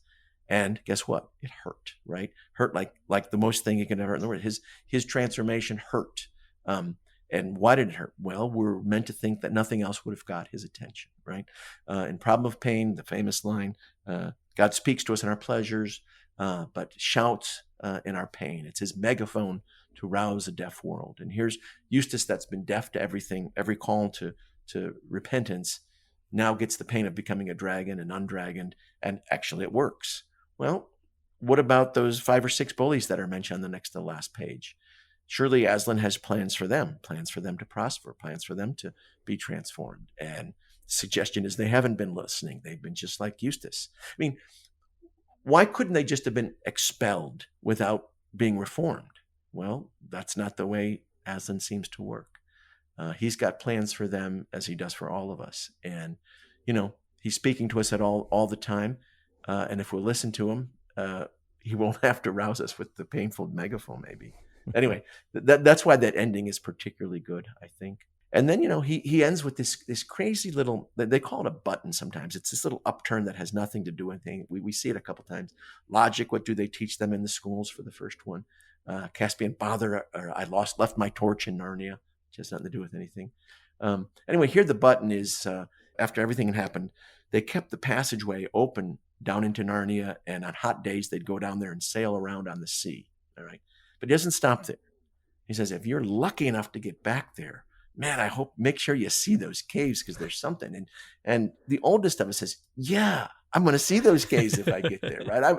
And guess what? It hurt, right? Hurt like the most thing you can ever hurt in the world. His transformation hurt. And why did it hurt? Well, we're meant to think that nothing else would have got his attention, right? In Problem of Pain, the famous line, God speaks to us in our pleasures, but shouts in our pain. It's his megaphone to rouse a deaf world. And here's Eustace, that's been deaf to everything, every call to repentance, now gets the pain of becoming a dragon and undragoned, and actually it works. Well, what about those 5 or 6 bullies that are mentioned on the next to the last page? Surely Aslan has plans for them to prosper, plans for them to be transformed. And the suggestion is they haven't been listening. They've been just like Eustace. I mean, why couldn't they just have been expelled without being reformed? Well, that's not the way Aslan seems to work. He's got plans for them, as he does for all of us. And, he's speaking to us at all the time. And if we'll listen to him, he won't have to rouse us with the painful megaphone, maybe. Anyway, that's why that ending is particularly good, I think. And then, he ends with this crazy little, they call it a button sometimes. It's this little upturn that has nothing to do with anything. We see it a couple times. Logic, what do they teach them in the schools for the first one? Caspian Father, or left my torch in Narnia, which has nothing to do with anything. Anyway, here the button is, after everything had happened, they kept the passageway open down into Narnia, and on hot days, they'd go down there and sail around on the sea. All right. But he doesn't stop there. He says, if you're lucky enough to get back there, man, make sure you see those caves because there's something. And the oldest of us says, yeah, I'm going to see those caves if I get there, right?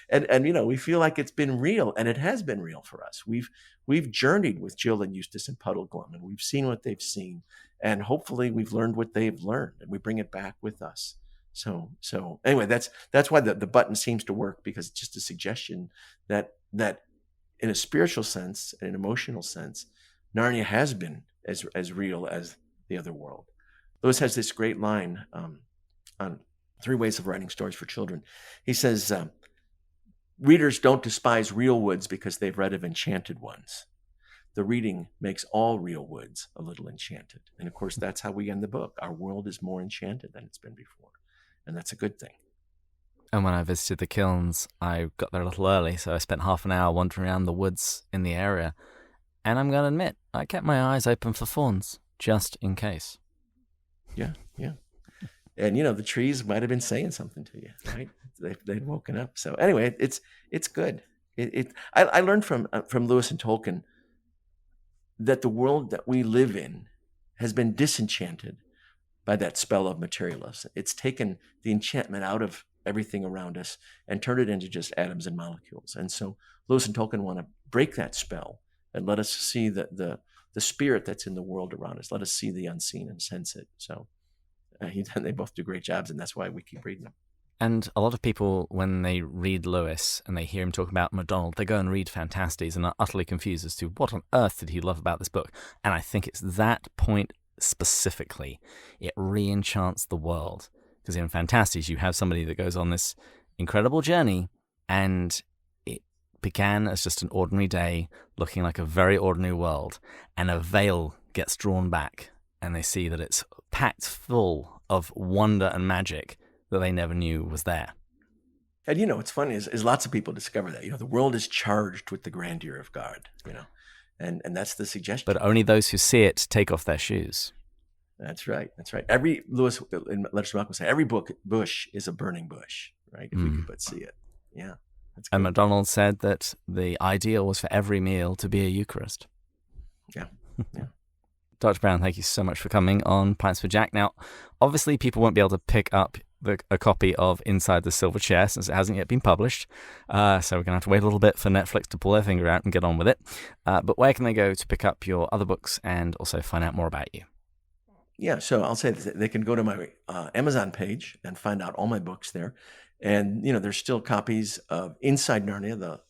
And we feel like it's been real, and it has been real for us. We've journeyed with Jill and Eustace and Puddleglum, and we've seen what they've seen, and hopefully we've learned what they've learned, and we bring it back with us. So anyway, that's why the button seems to work, because it's just a suggestion that in a spiritual sense, in an emotional sense, Narnia has been as real as the other world. Lewis has this great line on 3 ways of writing stories for children. He says, readers don't despise real woods because they've read of enchanted ones. The reading makes all real woods a little enchanted. And of course, that's how we end the book. Our world is more enchanted than it's been before. And that's a good thing. And when I visited the kilns, I got there a little early, so I spent half an hour wandering around the woods in the area. And I'm going to admit, I kept my eyes open for fawns, just in case. Yeah. And, the trees might have been saying something to you, right? They'd woken up. So anyway, it's good. I learned from Lewis and Tolkien that the world that we live in has been disenchanted by that spell of materialism. It's taken the enchantment out of everything around us and turned it into just atoms and molecules. And so Lewis and Tolkien want to break that spell and let us see the spirit that's in the world around us. Let us see the unseen and sense it. So they both do great jobs, and that's why we keep reading them. And a lot of people, when they read Lewis and they hear him talk about MacDonald, they go and read Fantasties and are utterly confused as to what on earth did he love about this book. And I think it's that point specifically. It re-enchants the world. Because in Fantasties, you have somebody that goes on this incredible journey, and it began as just an ordinary day, looking like a very ordinary world, and a veil gets drawn back, and they see that it's packed full of wonder and magic that they never knew was there. And what's funny is lots of people discover that the world is charged with the grandeur of God. And that's the suggestion. But only those who see it take off their shoes. That's right. Every Lewis in Letters from Malcolm say every bush is a burning bush, right? If we could but see it. Yeah. That's and MacDonald said that the ideal was for every meal to be a Eucharist. Yeah. Dr. Brown, thank you so much for coming on Pints with Jack. Now, obviously, people won't be able to pick up a copy of Inside the Silver Chair since it hasn't yet been published. So we're going to have to wait a little bit for Netflix to pull their finger out and get on with it. But where can they go to pick up your other books and also find out more about you? Yeah, so I'll say that they can go to my Amazon page and find out all my books there. And, there's still copies of Inside Narnia, the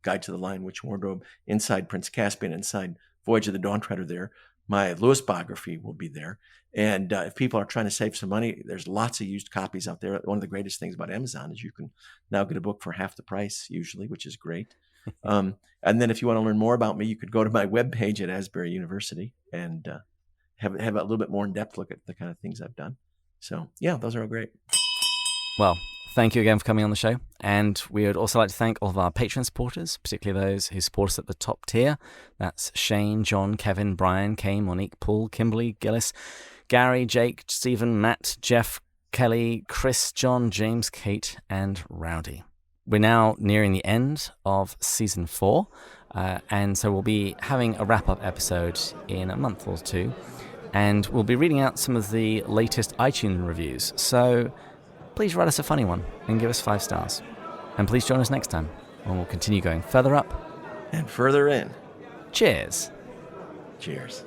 Guide to the Lion, Witch, Wardrobe, Inside Prince Caspian, Inside Voyage of the Dawn Treader there. My Lewis biography will be there. And if people are trying to save some money, there's lots of used copies out there. One of the greatest things about Amazon is you can now get a book for half the price usually, which is great. And then if you want to learn more about me, you could go to my webpage at Asbury University and have a little bit more in-depth look at the kind of things I've done. So, yeah, those are all great. Well, thank you again for coming on the show. And we would also like to thank all of our Patreon supporters, particularly those who support us at the top tier. That's Shane, John, Kevin, Brian, Kay, Monique, Paul, Kimberly, Gillis, Gary, Jake, Stephen, Matt, Jeff, Kelly, Chris, John, James, Kate, and Rowdy. We're now nearing the end of season 4. And so we'll be having a wrap-up episode in a month or two. And we'll be reading out some of the latest iTunes reviews. So please write us a funny one and give us 5 stars. And please join us next time when we'll continue going further up and further in. Cheers. Cheers.